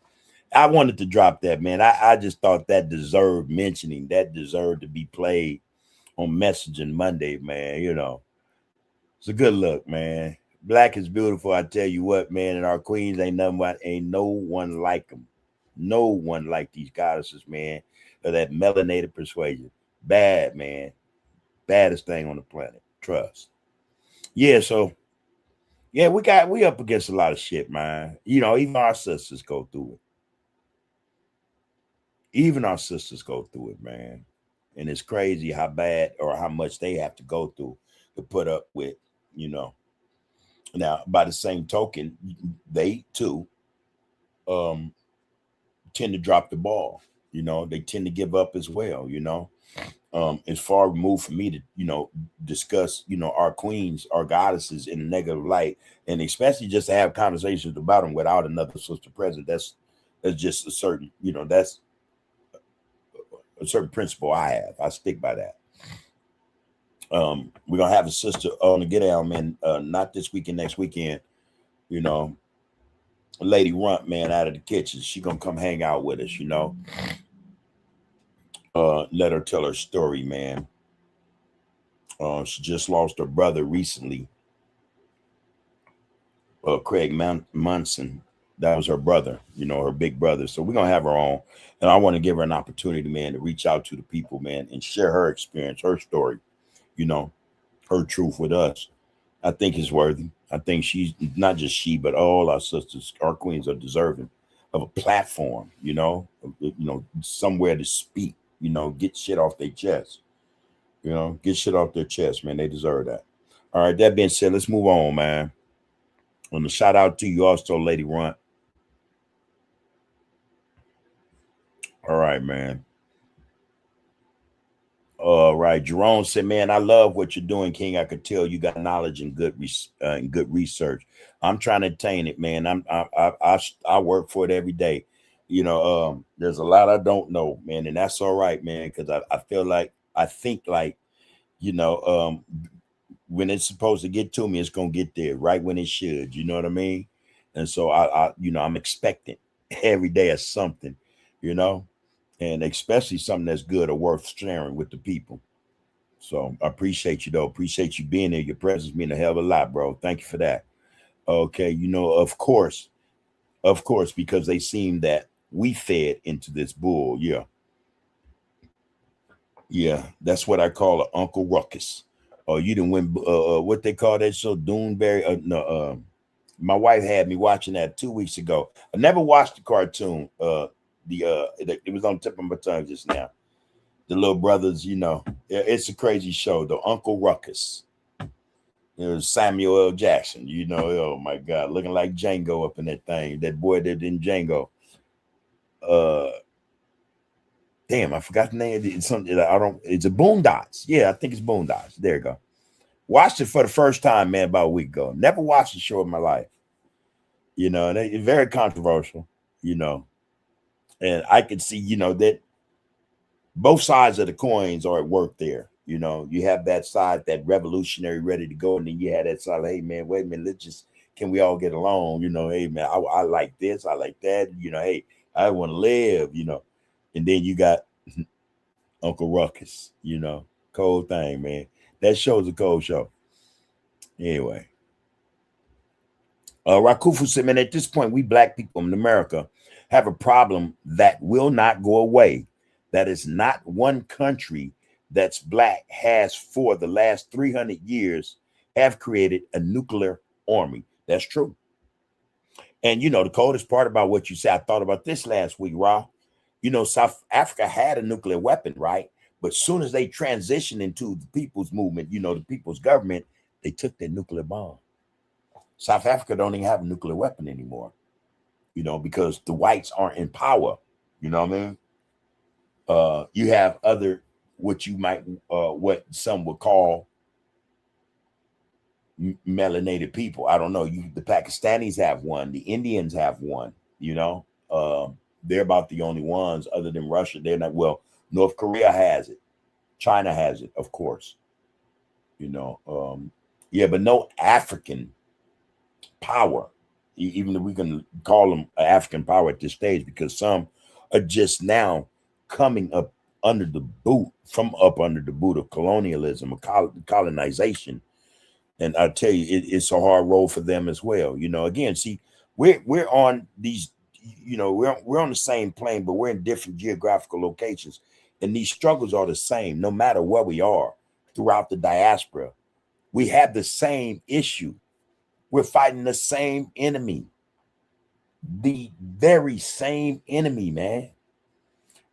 I wanted to drop that, man. I just thought that deserved mentioning. That deserved to be played on Messaging Monday, man. You know, it's a good look, man. Black is beautiful. I tell you what, man. And our queens ain't no one like them. No one like these goddesses, man. Of that melanated persuasion. Bad, man. Baddest thing on the planet. Trust. Yeah, so yeah, we up against a lot of shit, man. You know, even our sisters go through it. Even our sisters go through it, man. And it's crazy how bad or how much they have to go through to put up with, you know. Now, by the same token, they too tend to drop the ball. You know, they tend to give up as well, you know. It's far removed for me to, you know, discuss, you know, our queens, our goddesses in a negative light, and especially just to have conversations about them without another sister present. That's just a certain, you know, that's a certain principle I have. I stick by that. We're gonna have a sister on the get down, man. Not this weekend, next weekend. You know, Lady Runt, man, out of the kitchen. She gonna come hang out with us, you know. Let her tell her story, man. She just lost her brother recently. Craig Munson. That was her brother, you know, her big brother. So we're gonna have her on, and I want to give her an opportunity, man, to reach out to the people, man, and share her experience, her story, you know, her truth with us. I think it's worthy. I think she's not just she, but all our sisters, our queens, are deserving of a platform, you know, somewhere to speak, you know, get shit off their chest, you know, get shit off their chest, man. They deserve that. All right, that being said, let's move on, man. And a shout out to you also, Lady Runt. All right, man. All right. Jerome said, man, I love what you're doing, King. I could tell you got knowledge and good research. I'm trying to attain it, man. I work for it every day. You know, there's a lot I don't know, man, and that's all right, man, because I think like, you know, when it's supposed to get to me, it's gonna get there right when it should. You know what I mean? And so you know, I'm expecting every day of something, you know, and especially something that's good or worth sharing with the people. So I appreciate you, though. Appreciate you being there. Your presence mean a hell of a lot, bro. Thank you for that. Okay, you know, of course, because they seem that we fed into this bull. Yeah, that's what I call an Uncle Ruckus. Oh, you didn't win. What they call that show, Doonberry? No, my wife had me watching that 2 weeks ago. I never watched the cartoon. It was on the tip of my tongue just now. The little brothers, you know, it's a crazy show. The Uncle Ruckus. It was Samuel L. Jackson, you know. Oh my God, looking like Django up in that thing. That boy that in Django. Damn, I forgot the name. It's something it's a Boondocks. Yeah, I think it's Boondocks. There you go. Watched it for the first time, man, about a week ago. Never watched a show in my life. You know, and it's very controversial, you know. And I could see, you know, that both sides of the coins are at work there. You know, you have that side, that revolutionary ready to go. And then you have that side, hey, man, wait a minute, can we all get along? You know, hey, man, I like this, I like that. You know, hey, I want to live, you know. And then you got Uncle Ruckus, you know, cold thing, man. That show's a cold show. Anyway. Rakufu said, man, at this point, we black people in America have a problem that will not go away. That is not one country that's black has for the last 300 years have created a nuclear army. That's true. And, you know, the coldest part about what you said, I thought about this last week, Ra. South Africa had a nuclear weapon, right? But soon as they transitioned into the people's movement, the people's government, they took their nuclear bomb. South Africa don't even have a nuclear weapon anymore, because the whites aren't in power. You know what I mean? You have other, what some would call melanated people. I don't know. The Pakistanis have one. The Indians have one. They're about the only ones other than Russia. They're not. Well, North Korea has it. China has it, of course. Yeah, but no African power, even if we can call them an African power at this stage, because some are just now coming up under the boot of colonialism or colonization. And I tell you, it's a hard road for them as well. Again, see, we're on these, we're on the same plane, but we're in different geographical locations, and these struggles are the same, no matter where we are throughout the diaspora. We have the same issue. We're fighting the same enemy, the very same enemy, man.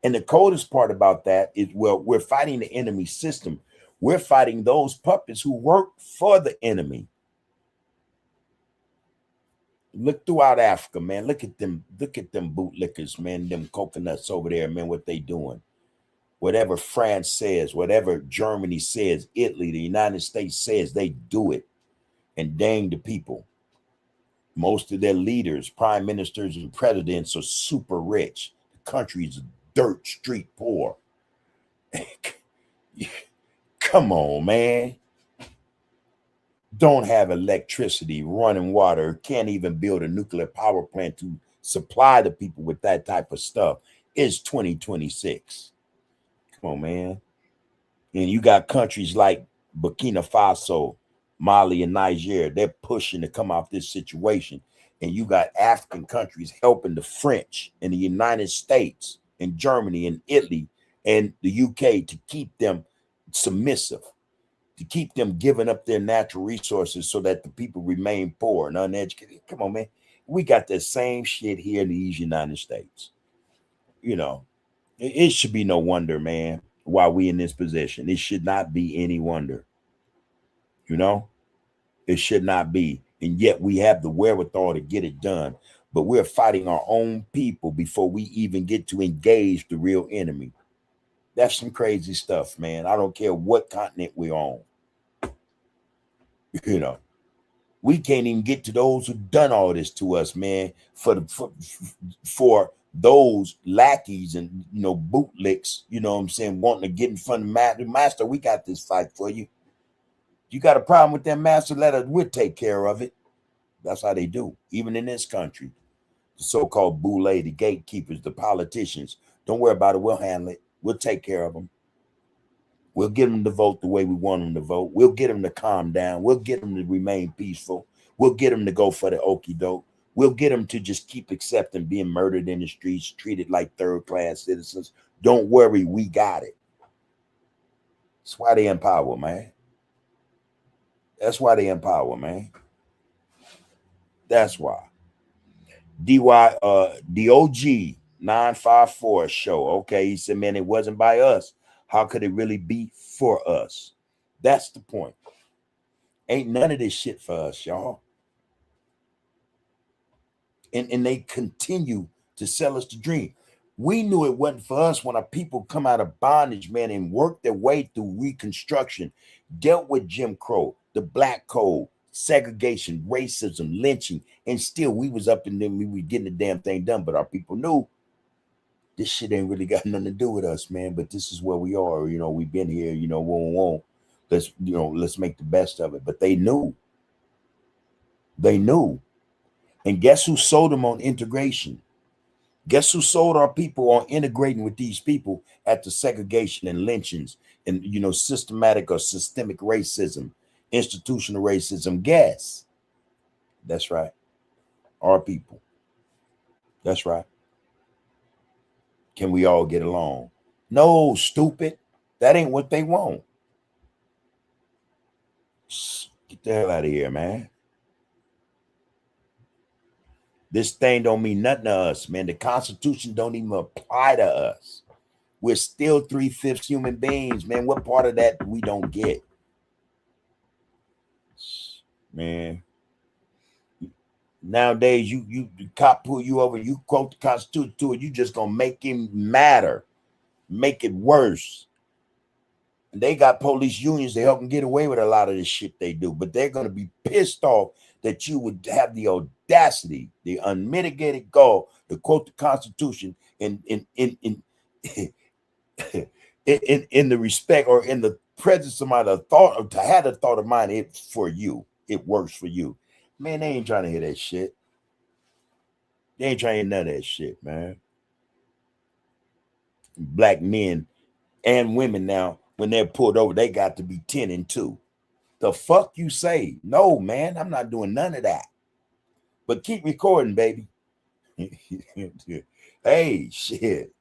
And the coldest part about that is, well, we're fighting the enemy system. We're fighting those puppets who work for the enemy. Look throughout Africa, man. Look at them bootlickers, man. Them coconuts over there, man. What they doing? Whatever France says, whatever Germany says, Italy, the United States says, they do it. And dang the people. Most of their leaders, prime ministers, and presidents are super rich. The country's dirt street poor. Come on, man. Don't have electricity, running water, can't even build a nuclear power plant to supply the people with that type of stuff. It's 2026. Come on, man. And you got countries like Burkina Faso, Mali, and Niger. They're pushing to come out this situation. And you got African countries helping the French and the United States and Germany and Italy and the UK to keep them submissive, to keep them giving up their natural resources so that the people remain poor and uneducated. Come on, man. We got the same shit here in these United States. It should be no wonder, man, why we in this position. It should not be any wonder. It should not be. And yet we have the wherewithal to get it done. But we're fighting our own people before we even get to engage the real enemy. That's some crazy stuff, man. I don't care what continent we're on. We can't even get to those who done all this to us, man. For those lackeys and bootlicks, what I'm saying, wanting to get in front of the master. We got this fight for you. You got a problem with that, master? We'll take care of it. That's how they do, even in this country. The so-called boule, the gatekeepers, the politicians. Don't worry about it. We'll handle it. We'll take care of them. We'll get them to vote the way we want them to vote. We'll get them to calm down. We'll get them to remain peaceful. We'll get them to go for the okie doke. We'll get them to just keep accepting being murdered in the streets, treated like third-class citizens. Don't worry, we got it. That's why they in power, man. That's why they in power, man. That's why. DOG 954 show. Okay, he said, man, it wasn't by us. How could it really be for us? That's the point. Ain't none of this shit for us, y'all. And they continue to sell us the dream. We knew it wasn't for us when our people come out of bondage, man, and worked their way through Reconstruction, dealt with Jim Crow, the Black Code, segregation, racism, lynching, and still we was up in them. We were getting the damn thing done, but our people knew this shit ain't really got nothing to do with us, man. But this is where we are. We've been here. Let's make the best of it. But they knew. They knew. And guess who sold them on integration? Guess who sold our people on integrating with these people at the segregation and lynchings and, systematic or systemic racism, institutional racism? Guess. That's right. Our people. That's right. Can we all get along? No, stupid. That ain't what they want. Get the hell out of here, man. This thing don't mean nothing to us, man. The Constitution don't even apply to us. We're still 3/5 human beings, man. What part of that we don't get? Man. Nowadays, you the cop pull you over, you quote the Constitution to it, you just gonna make him matter, make it worse. And they got police unions to help them get away with a lot of the shit they do, but they're gonna be pissed off that you would have the audacity, the unmitigated gall to quote the Constitution in in the respect or in the presence of my thought of to have the thought of mine, it's for you, it works for you. Man, they ain't trying to hear that shit. They ain't trying to hear none of that shit, man. Black men and women now, when they're pulled over, they got to be 10 and 2. The fuck you say? No, man, I'm not doing none of that. But keep recording, baby. Hey, shit.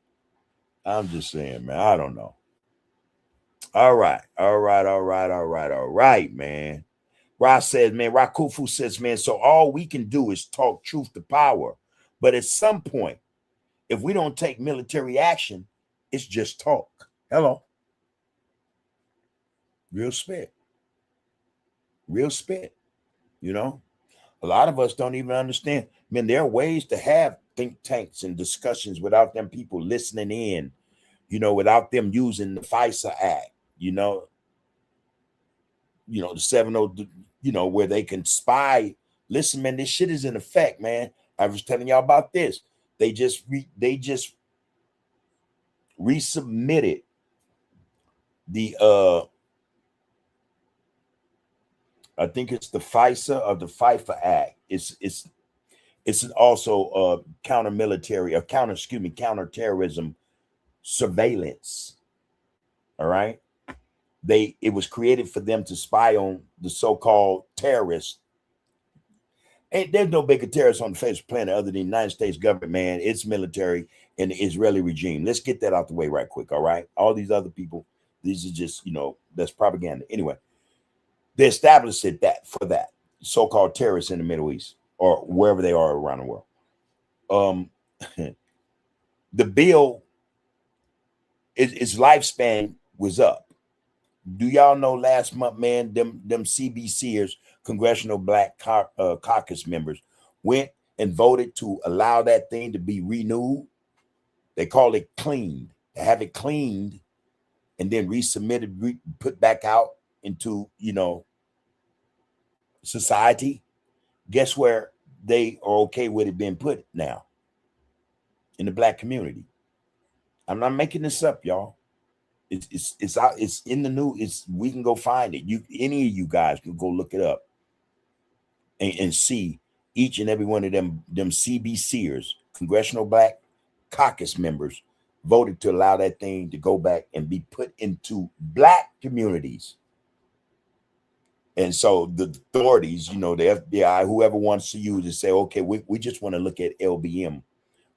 I'm just saying, man. I don't know. All right, man. Ross says, man, Rakufu says, man, so all we can do is talk truth to power. But at some point, if we don't take military action, it's just talk. Hello. Real spit. Real spit. You know, a lot of us don't even understand. Man, there are ways to have think tanks and discussions without them people listening in, you know, without them using the FISA Act, you know, the 70, you know, where they can spy. Listen, man, this shit is in effect, man. I was telling y'all about this. They just resubmitted the I think it's the FISA or the FIFA Act. It's also counterterrorism surveillance. All right. It was created for them to spy on the so-called terrorists. And there's no bigger terrorists on the face of the planet other than the United States government, man, its military and the Israeli regime. Let's get that out the way right quick. All right. All these other people, these are just, you know, that's propaganda. Anyway, they established it for that so-called terrorists in the Middle East or wherever they are around the world. The bill, its lifespan was up. Do y'all know last month, man, them CBCers, Congressional Black Caucus members, went and voted to allow that thing to be renewed? They call it cleaned. To have it cleaned and then resubmitted, put back out into, you know, society. Guess where they are okay with it being put now? In the black community. I'm not making this up, y'all. It's out, it's in the news. We can go find it. Any of you guys can go look it up and see each and every one of them CBCers, Congressional Black Caucus members, voted to allow that thing to go back and be put into black communities. And so the authorities, you know, the FBI, whoever wants to use it, say, okay, we just want to look at LBM.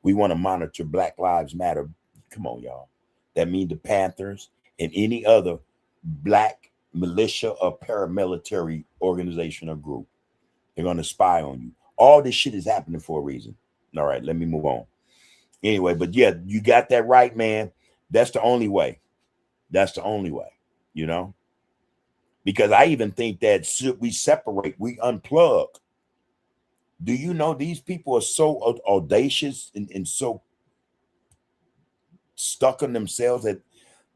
We want to monitor Black Lives Matter. Come on, y'all. That means the Panthers and any other black militia or paramilitary organization or group. They're going to spy on you. All this shit is happening for a reason. All right, let me move on. Anyway, but yeah, you got that right, man. That's the only way. That's the only way, you know? Because I even think that we separate, we unplug. Do you know these people are so audacious and so stuck on themselves that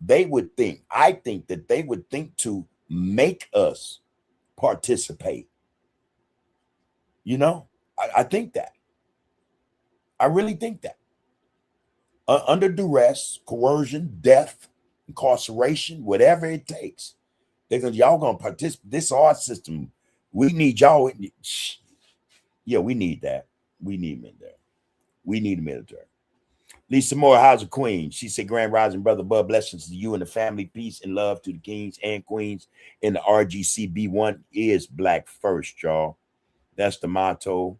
they would think, I think that they would think to make us participate. You know, I think that. I really think that. Under duress, coercion, death, incarceration, whatever it takes, y'all gonna participate. This is our system. We need y'all. Yeah, we need that. We need men there. We need the military. Lisa Moore, how's the queen? She said, Grand Rising, Brother Bud, blessings to you and the family, peace and love to the kings and queens in the RGC. B1 is black first, y'all. That's the motto.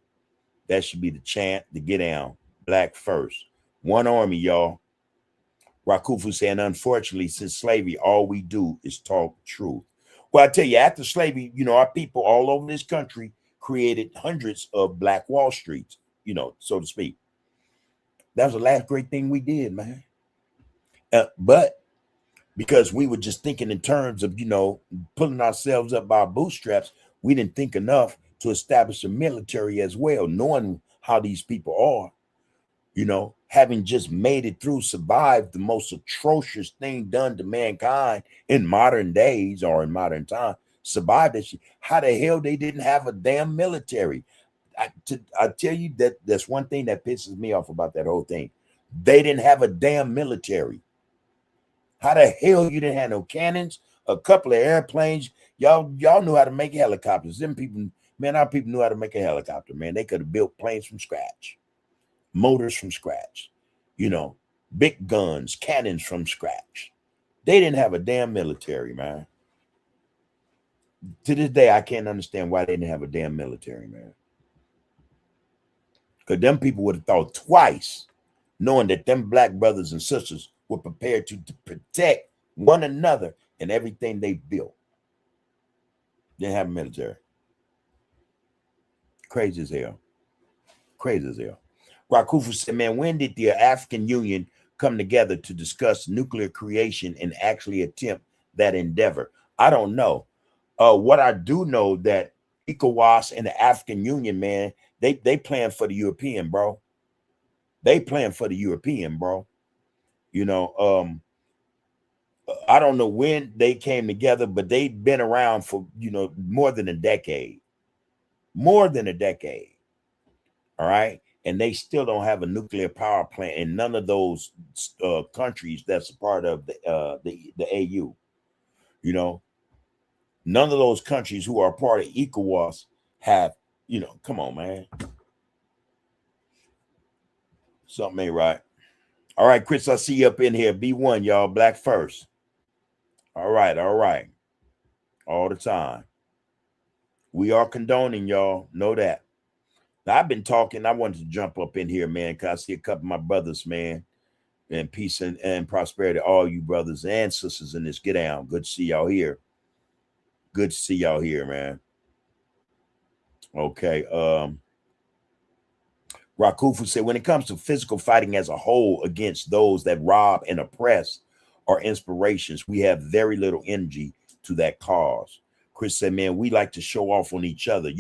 That should be the chant, the get down. Black first. One army, y'all. Rakufu saying, unfortunately, since slavery, all we do is talk truth. Well, I tell you, after slavery, you know, our people all over this country created hundreds of Black Wall Streets. so to speak. That was the last great thing we did, man. But because we were just thinking in terms of, pulling ourselves up by our bootstraps, we didn't think enough to establish a military as well, knowing how these people are, having just made it through, survived the most atrocious thing done to mankind in modern days or in modern time, survived that shit. How the hell they didn't have a damn military? I tell you that's one thing that pisses me off about that whole thing. They didn't have a damn military. How the hell you didn't have no cannons, a couple of airplanes? Y'all knew how to make helicopters. Them people, man, our people knew how to make a helicopter, man. They could have built planes from scratch, motors from scratch, big guns, cannons from scratch. They didn't have a damn military, man. To this day, I can't understand why they didn't have a damn military, man. Because them people would have thought twice, knowing that them black brothers and sisters were prepared to protect one another and everything they built. They didn't have a military. Crazy as hell. Crazy as hell. Rakufu said, man, when did the African Union come together to discuss nuclear creation and actually attempt that endeavor? I don't know. What I do know that ECOWAS and the African Union, man, they playing for the European, bro. They playing for the European, bro. I don't know when they came together, but they've been around for, more than a decade. More than a decade. All right. And they still don't have a nuclear power plant in none of those countries that's a part of the AU. None of those countries who are part of ECOWAS have, come on, man. Something ain't right. All right, Chris, I see you up in here. B1, y'all. Black first. All right. All the time. We are condoning, y'all. Know that. Now, I've been talking. I wanted to jump up in here, man, because I see a couple of my brothers, man. And peace and prosperity to all you brothers and sisters in this. Get down. Good to see y'all here. Good to see y'all here, man. Okay. Rakufu said, when it comes to physical fighting as a whole against those that rob and oppress our inspirations, we have very little energy to that cause. Chris said, man, we like to show off on each other.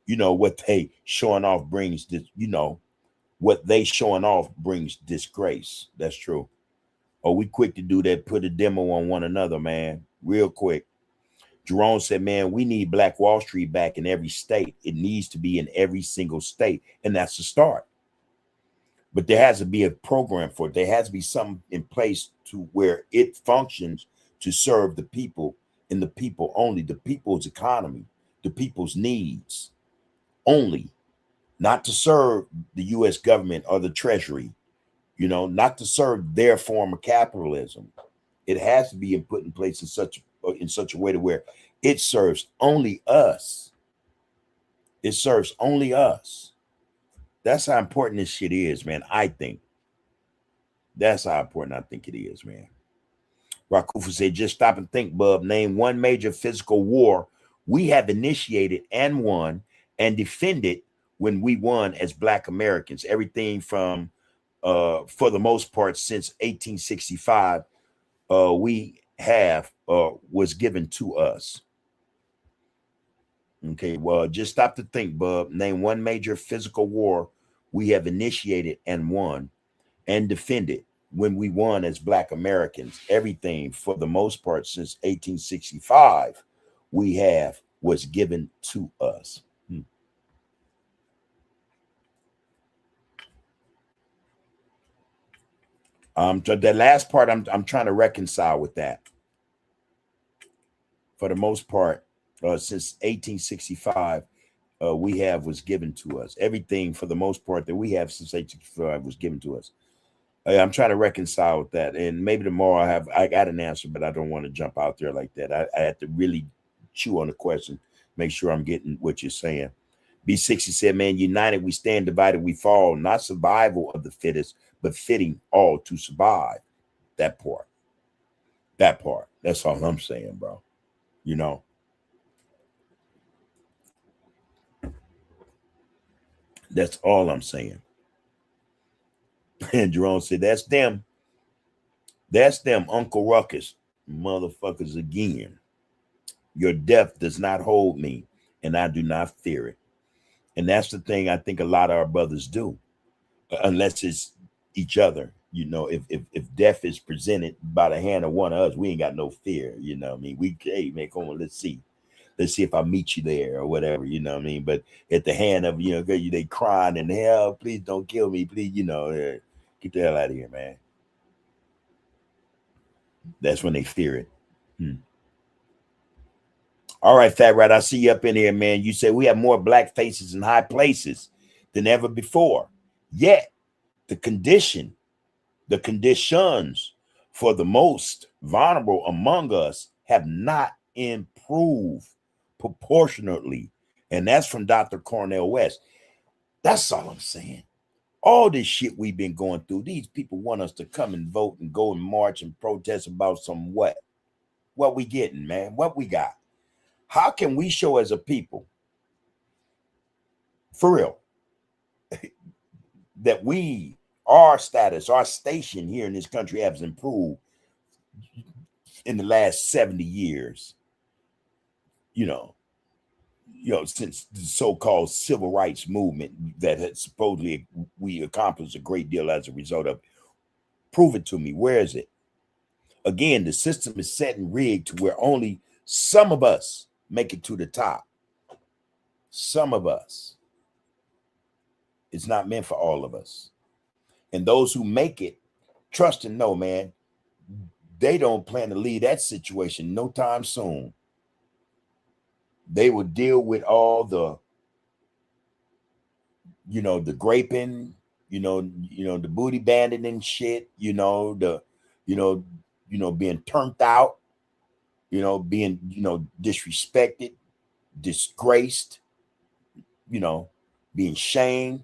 What they showing off brings this, what they showing off brings disgrace. That's true. Oh, we quick to do that, put a demo on one another, man. Real quick. Jerome said, man, we need Black Wall Street back in every state. It needs to be in every single state. And that's the start. But there has to be a program for it. There has to be something in place to where it functions to serve the people and the people only, the people's economy, the people's needs only, not to serve the U.S. government or the Treasury, not to serve their form of capitalism. It has to be put in place in such a way to where it serves only us. It serves only us. That's how important this shit is, man. I think that's how important I think it is, man. Rakufu said, just stop and think, bub. Name one major physical war we have initiated and won and defended when we won as Black Americans. Everything from, for the most part, since 1865, we have was given to us. Okay, well, just stop to think, bub. Name one major physical war we have initiated and won and defended when we won as Black Americans. Everything, for the most part, since 1865, we have was given to us. The last part I'm trying to reconcile with that. For the most part, since 1865, we have was given to us. Everything, for the most part, that we have since 1865 was given to us. I'm trying to reconcile with that, and maybe tomorrow I got an answer, but I don't want to jump out there like that. I have to really chew on the question, make sure I'm getting what you're saying. B60 said, man, united we stand, divided we fall. Not survival of the fittest, but fitting all to survive. That part. That's all I'm saying, bro. That's all I'm saying. And Jerome said, that's them. That's them, Uncle Ruckus, motherfuckers again. Your death does not hold me, and I do not fear it. And that's the thing I think a lot of our brothers do, unless it's each other. You know, if death is presented by the hand of one of us, we ain't got no fear. You know what I mean? We, hey, man, come on, let's see if I meet you there or whatever, you know what I mean? But at the hand of, you know, they crying and hell, please don't kill me, please, you know, get the hell out of here, man. That's when they fear it. All right, Fat Rat, I see you up in here, man. You say we have more black faces in high places than ever before. Yet the conditions for the most vulnerable among us have not improved proportionately. And that's from Dr. Cornel West. That's all I'm saying. All this shit we've been going through, these people want us to come and vote and go and march and protest about some what? What we getting, man? What we got? How can we show as a people, for real, that our status, our station here in this country has improved in the last 70 years, you know, since the so-called civil rights movement that had supposedly we accomplished a great deal as a result of. Prove it to me. Where is it? Again, the system is set and rigged to where only some of us make it to the top. Some of us. It's not meant for all of us. And those who make it, trust and know, man, they don't plan to leave that situation no time soon. They will deal with all the, the graping, the booty banding and shit, being turned out, being, disrespected, disgraced, being shamed.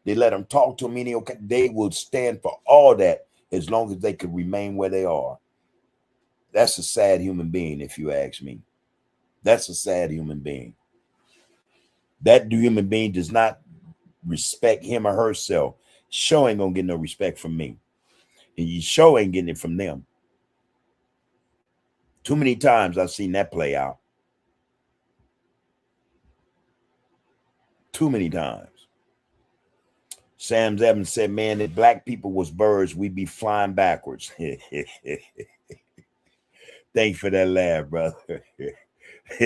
They let them talk to them. They will stand for all that as long as they could remain where they are. That's a sad human being, if you ask me. That's a sad human being. That human being does not respect him or herself. Show ain't gonna get no respect from me. And you sure ain't getting it from them. Too many times I've seen that play out. Too many times. Sam Evans said, man, if black people was birds, we'd be flying backwards. Thanks for that laugh, brother.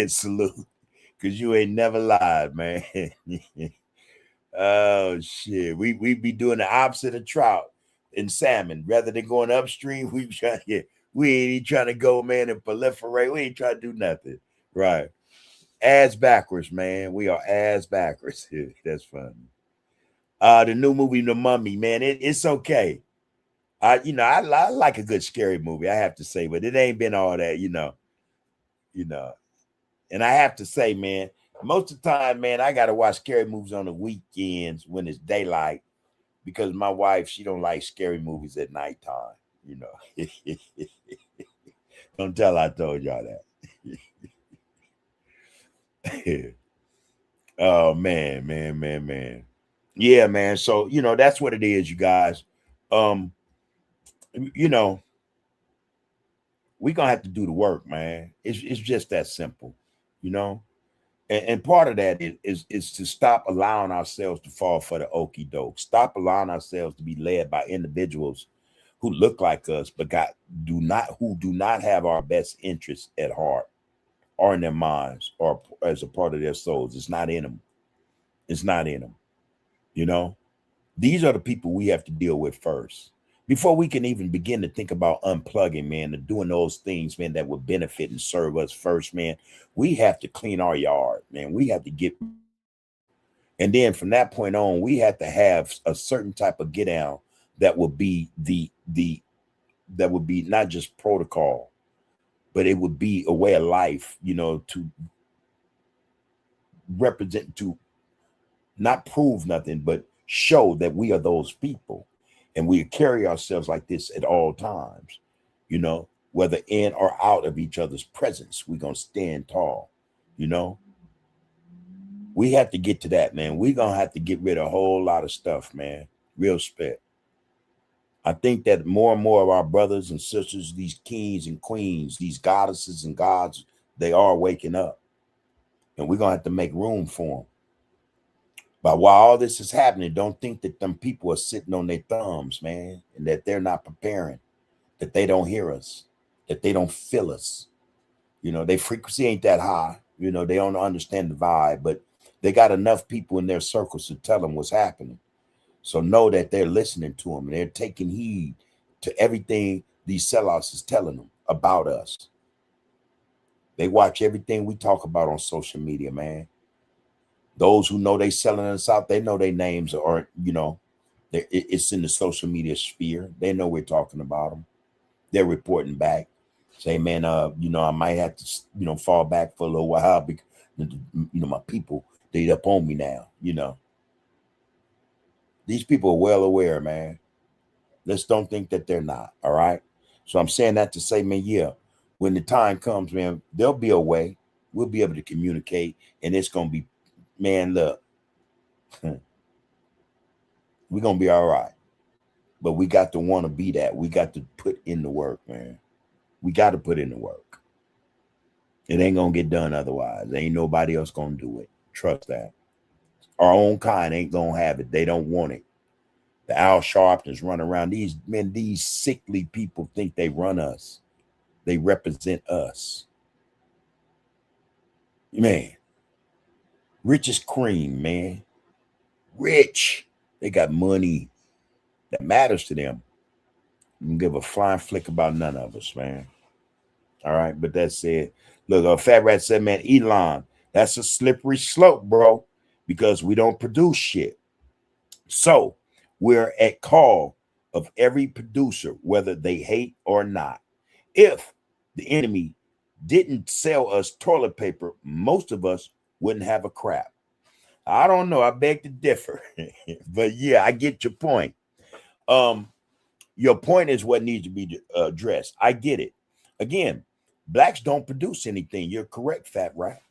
Salute. Because you ain't never lied, man. Oh, shit. We be doing the opposite of trout and salmon. Rather than going upstream, we ain't trying to go, man, and proliferate. We ain't trying to do nothing. Right. Ass backwards, man. We are ass backwards. That's funny. The new movie, The Mummy, man, it's okay. I like a good scary movie, I have to say, but it ain't been all that, And I have to say, man, most of the time, man, I got to watch scary movies on the weekends when it's daylight because my wife, she don't like scary movies at nighttime, Don't tell I told y'all that. Oh, man. Yeah, man. So, that's what it is, you guys. We're going to have to do the work, man. It's just that simple, And part of that is to stop allowing ourselves to fall for the okie doke. Stop allowing ourselves to be led by individuals who look like us, but do not have our best interests at heart or in their minds or as a part of their souls. It's not in them. It's not in them. These are the people we have to deal with first before we can even begin to think about unplugging, man, and doing those things, man, that would benefit and serve us first, man. We have to clean our yard, man. We have to and then from that point on, we have to have a certain type of get down that would be that would be not just protocol, but it would be a way of life, to represent, to not prove nothing, but show that we are those people and we carry ourselves like this at all times, whether in or out of each other's presence, we're going to stand tall, We have to get to that, man. We're going to have to get rid of a whole lot of stuff, man. Real spit. I think that more and more of our brothers and sisters, these kings and queens, these goddesses and gods, they are waking up. And we're going to have to make room for them. But while all this is happening, don't think that them people are sitting on their thumbs, man, and that they're not preparing, that they don't hear us, that they don't feel us. You know, their frequency ain't that high. You know, they don't understand the vibe, but they got enough people in their circles to tell them what's happening. So know that they're listening to them and they're taking heed to everything these sellouts is telling them about us. They watch everything we talk about on social media, man. Those who know they selling us out, they know their names are, you know, it's in the social media sphere. They know we're talking about them. They're reporting back. Say, man, you know, I might have to, you know, fall back for a little while because, you know, my people, they up on me now, you know. These people are well aware, man. Let's don't think that they're not, all right? So I'm saying that to say, man, yeah, when the time comes, man, there'll be a way. We'll be able to communicate, and it's going to be, man, look, we're going to be all right. But we got to want to be that. We got to put in the work, man. We got to put in the work. It ain't going to get done otherwise. Ain't nobody else going to do it. Trust that. Our own kind ain't going to have it. They don't want it. The Al Sharptons run around. These men, these sickly people think they run us. They represent us. Man, rich as cream, man. Rich. They got money that matters to them. You can give a flying flick about none of us, man. All right, but that said, look, Fat Rat said, man, Elon, that's a slippery slope, bro, because we don't produce shit. So we're at call of every producer, whether they hate or not. If the enemy didn't sell us toilet paper, most of us wouldn't have a crap. I don't know. I beg to differ. But yeah, I get your point. Your point is what needs to be addressed. I get it. Again, blacks don't produce anything. You're correct, Fat Rat.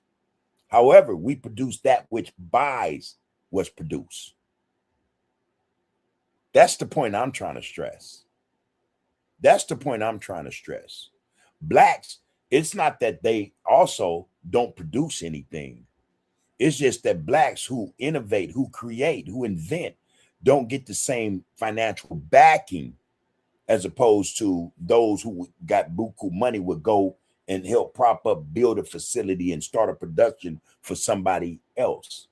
However, we produce that which buys what's produced. That's the point I'm trying to stress. That's the point I'm trying to stress. Blacks, it's not that they also don't produce anything. It's just that blacks who innovate, who create, who invent, don't get the same financial backing as opposed to those who got buku money would go and help prop up, build a facility and start a production for somebody else.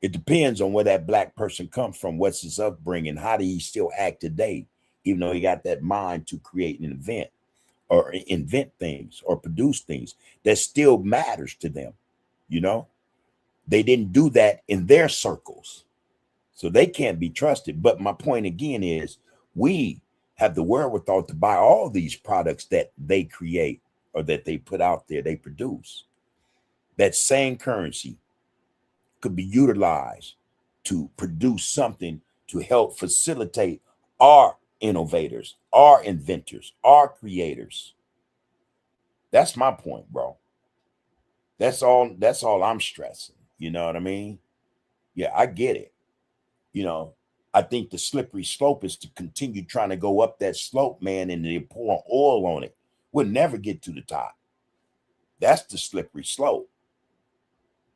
It depends on where that black person comes from, what's his upbringing, how do he still act today, even though he got that mind to create an event or invent things or produce things that still matters to them. You know, they didn't do that in their circles, so they can't be trusted. But my point again is we have the wherewithal to buy all these products that they create or that they put out there, they produce. That same currency could be utilized to produce something to help facilitate our innovators, our inventors, our creators. That's my point, bro. That's all I'm stressing. You know what I mean? Yeah, I get it. You know, I think the slippery slope is to continue trying to go up that slope, man, and they pour oil on it. We'll never get to the top. That's the slippery slope.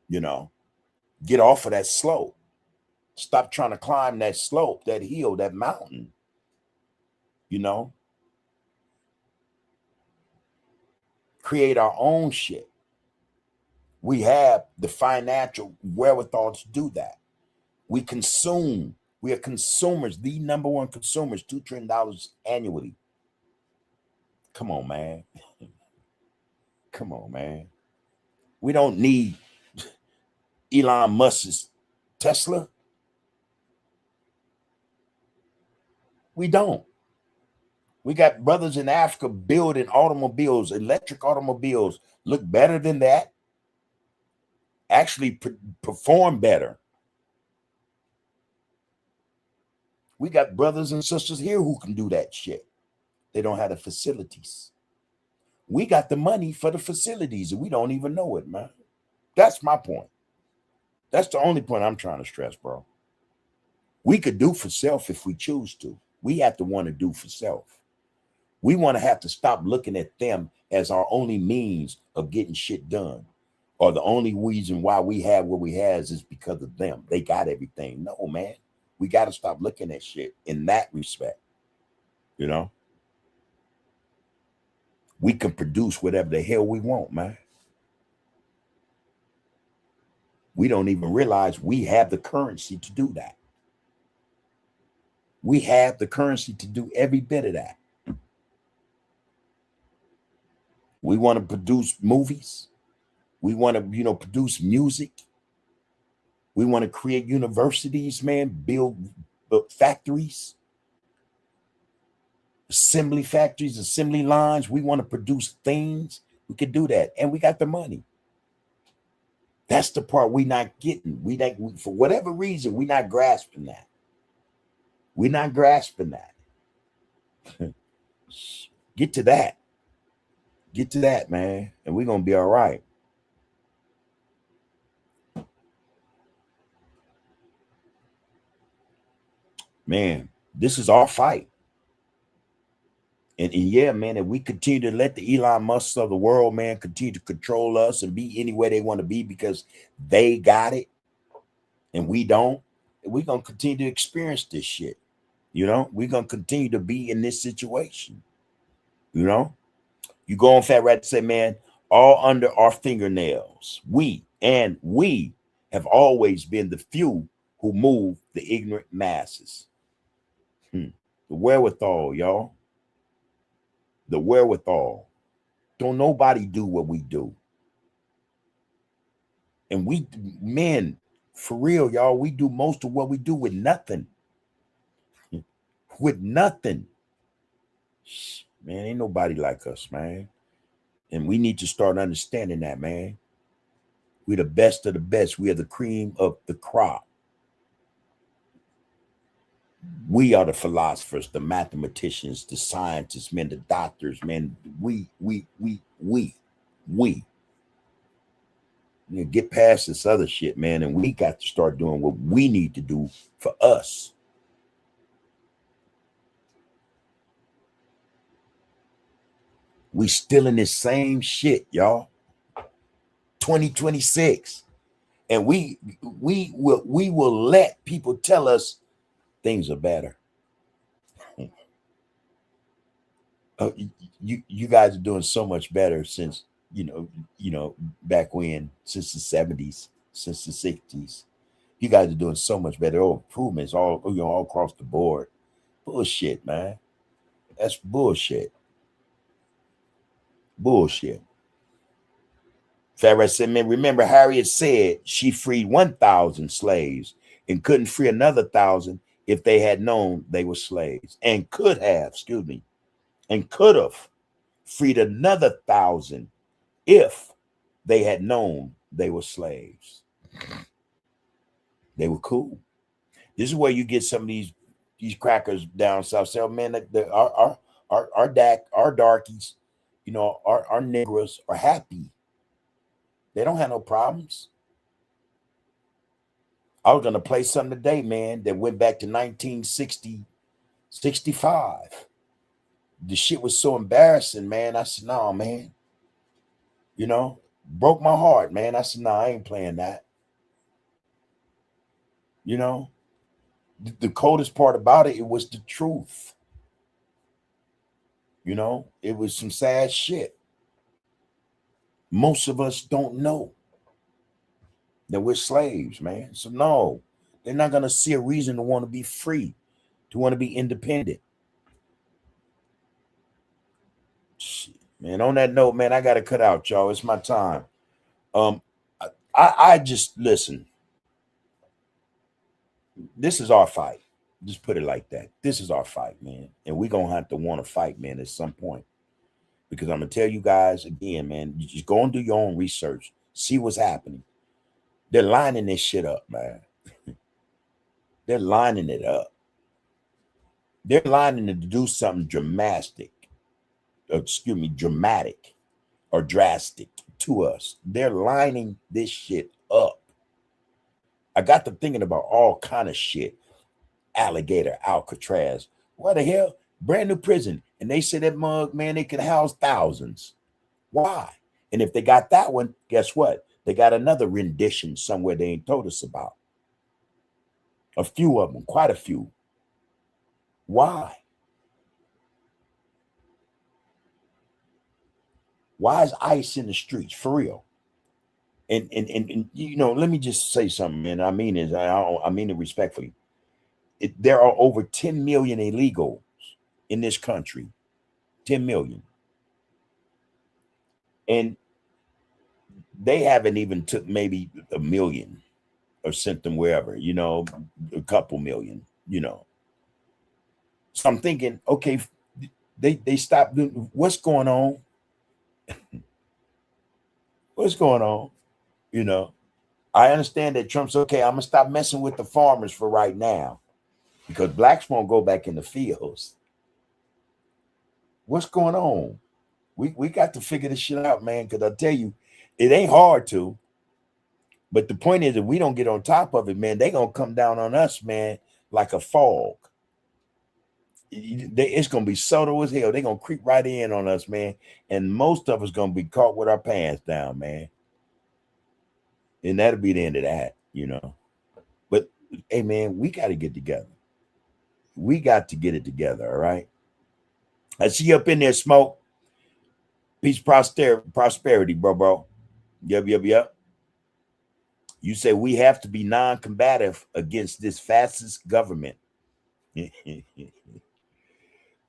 You know, get off of that slope. Stop trying to climb that slope, that hill, that mountain. You know, create our own shit. We have the financial wherewithal to do that. We consume. We are consumers, the number one consumers, $2 trillion annually. Come on, man. Come on, man. We don't need Elon Musk's Tesla. We don't. We got brothers in Africa building automobiles, electric automobiles, look better than that. Actually perform better. We got brothers and sisters here who can do that shit. They don't have the facilities. We got the money for the facilities and we don't even know it, man. That's my point. That's the only point I'm trying to stress, bro. We could do for self if we choose to. We have to want to do for self. We want to have to stop looking at them as our only means of getting shit done, or the only reason why we have what we have is because of them. They got everything. No, man. We got to stop looking at shit in that respect. You know? We can produce whatever the hell we want, man. We don't even realize we have the currency to do that. We have the currency to do every bit of that. We want to produce movies. We want to, produce music. We want to create universities, man, build factories, assembly factories, assembly lines. We want to produce things. We could do that. And we got the money. That's the part we're not getting. For whatever reason, we're not grasping that. We're not grasping that. Get to that. Get to that, man. And we're going to be all right. Man, this is our fight. And yeah, man, if we continue to let the Elon Musks of the world, man, continue to control us and be anywhere they want to be because they got it and we don't, we're going to continue to experience this shit. We're going to continue to be in this situation. You go on Fat Rat to say, man, all under our fingernails. We have always been the few who move the ignorant masses. The wherewithal, y'all. The wherewithal. Don't nobody do what we do. And we, men, for real, y'all, we do most of what we do with nothing. With nothing. Man, ain't nobody like us, man. And we need to start understanding that, man. We're the best of the best. We are the cream of the crop. We are the philosophers, the mathematicians, the scientists, man, the doctors, man. We. Get past this other shit, man, and we got to start doing what we need to do for us. We still in this same shit, y'all. 2026. And we will let people tell us things are better. You guys are doing so much better since back when, since the 70s, since the 60s. You guys are doing so much better. Improvements all across the board. Bullshit, man. That's bullshit. Bullshit. Farrah said, man, remember Harriet said she freed 1,000 slaves and couldn't free another 1,000 if they had known they were slaves, and could have freed another 1,000 if they had known they were slaves. They were cool. This is where you get some of these crackers down south. Say, oh, man, our darkies, our Negroes are happy. They don't have no problems. I was going to play something today, man, that went back to 1960, 65. The shit was so embarrassing, man. I said, no, man. Broke my heart, man. I said, no, I ain't playing that. The coldest part about it was the truth. It was some sad shit. Most of us don't know that we're slaves, man. So no, they're not going to see a reason to want to be free, to want to be independent. Shit, man, on that note, man, I got to cut out, y'all. It's my time. I just listen. This is our fight. Just put it like that. This is our fight, man. And we're going to have to want to fight, man, at some point. Because I'm going to tell you guys again, man, you just go and do your own research. See what's happening. They're lining this shit up, man. They're lining it up. They're lining it to do something dramatic or drastic to us. They're lining this shit up. I got to thinking about all kind of shit. Alligator, Alcatraz. What the hell? Brand new prison. And they said that mug, man, they could house thousands. Why? And if they got that one, guess what? They got another rendition somewhere they ain't told us about. A few of them, quite a few. Why? Why is ICE in the streets? For real. And you know, let me just say something, man. I mean it. I mean it respectfully. There are over 10 million illegals in this country. 10 million. And they haven't even took maybe 1 million or sent them wherever, you know, a couple million, you know. So I'm thinking, okay, they stopped doing, what's going on? What's going on? You know, I understand that Trump's okay. I'm gonna stop messing with the farmers for right now because blacks won't go back in the fields. What's going on? We got to figure this shit out, man, because I tell you, it ain't hard to. But the point is, if we don't get on top of it, man, they gonna come down on us, man, like a fog. It's gonna be subtle as hell. They're gonna creep right in on us, man. And most of us gonna be caught with our pants down, man. And that'll be the end of that, you know. But hey, man, we got to get together. We got to get it together, all right? I see you up in there, Smoke. Peace, prosperity, bro. Yep. You say we have to be non-combative against this fascist government.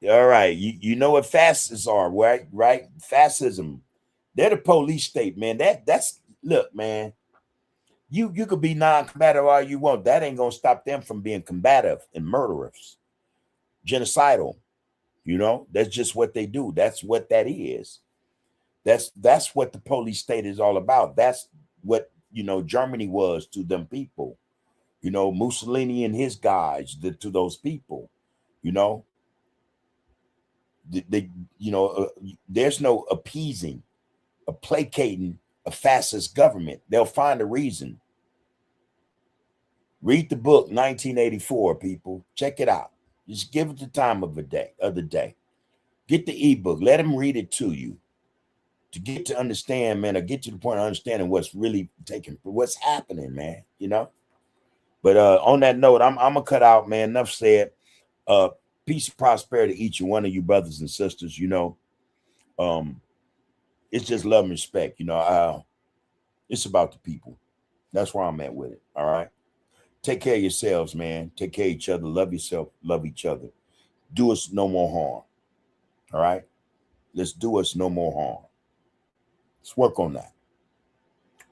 All right, you know what fascists are, right? Fascism. They're the police state, man. That's look, man. You could be non-combative all you want. That ain't gonna stop them from being combative and murderers, genocidal. You know, that's just what they do. That's what that is. That's what the police state is all about. That's what, you know, Germany was to them people. You know, Mussolini and his guys to those people. You know, they you know, there's no appeasing, placating a fascist government. They'll find a reason. Read the book 1984, people. Check it out. Just give it the time of the day. Get the ebook. Let them read it to you to get to understand, man, or get to the point of understanding what's really what's happening, man. You know. But on that note, I'm gonna cut out, man. Enough said. Peace and prosperity to each and one of you brothers and sisters. You know, it's just love and respect. You know, it's about the people. That's where I'm at with it. All right. Take care of yourselves, man. Take care of each other. Love yourself. Love each other. Do us no more harm. All right. Let's do us no more harm. Let's work on that.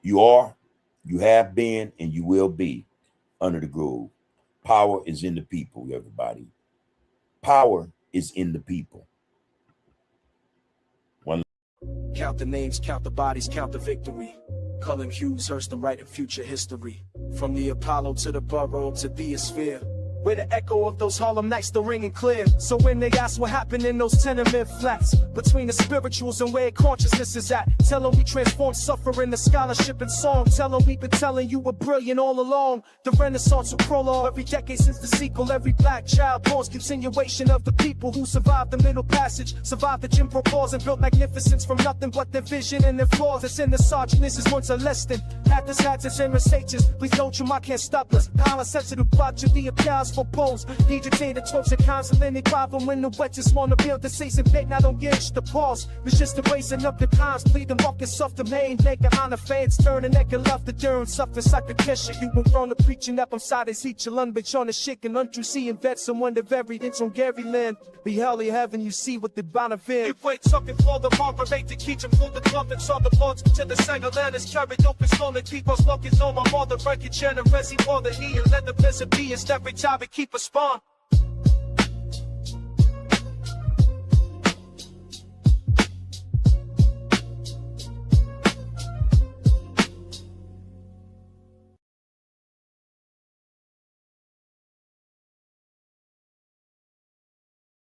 You are, you have been, and you will be under the groove. Power is in the people, everybody. Power is in the people. Count the names, count the bodies, count the victory. Cullen Hughes, Hearst, and writing future history. From the Apollo to the Borough to the Sphere. Where the echo of those Harlem nights still ringing clear. So when they ask what happened in those tenement flats, between the spirituals and where consciousness is at, tell them we transformed suffering to scholarship and song. Tell them we've been telling you we're brilliant all along. The Renaissance will prologue every decade since the sequel. Every black child born's continuation of the people who survived the Middle Passage, survived the Jim Crow laws, and built magnificence from nothing but their vision and their flaws. That's in the sergeant. This is once a less than half this hats and Mercedes. Please don't you, I can't stop us. Power sensitive block to the applause for polls. Need your data, talks and counsel any problem when the wet just wanna build the season bait. Now don't get the pause. It's just erasing up the cons. Plead the markets off the main. Make it honor fans. Turn the neck and love the durn. Suffer like a kesha. You were wrong to preaching up on side as each alone. Bitch on the shit and untrue seeing vets. Someone the very it's on Gary Land. Be hell in heaven, you see what the benefit. If wait something for the moderate to keep them full the club and saw the lords to the single land is carried open slowly. Keep us looking on my mother. Break your channel, resi for the he and let the peasant be. It's every time we keep a spawn.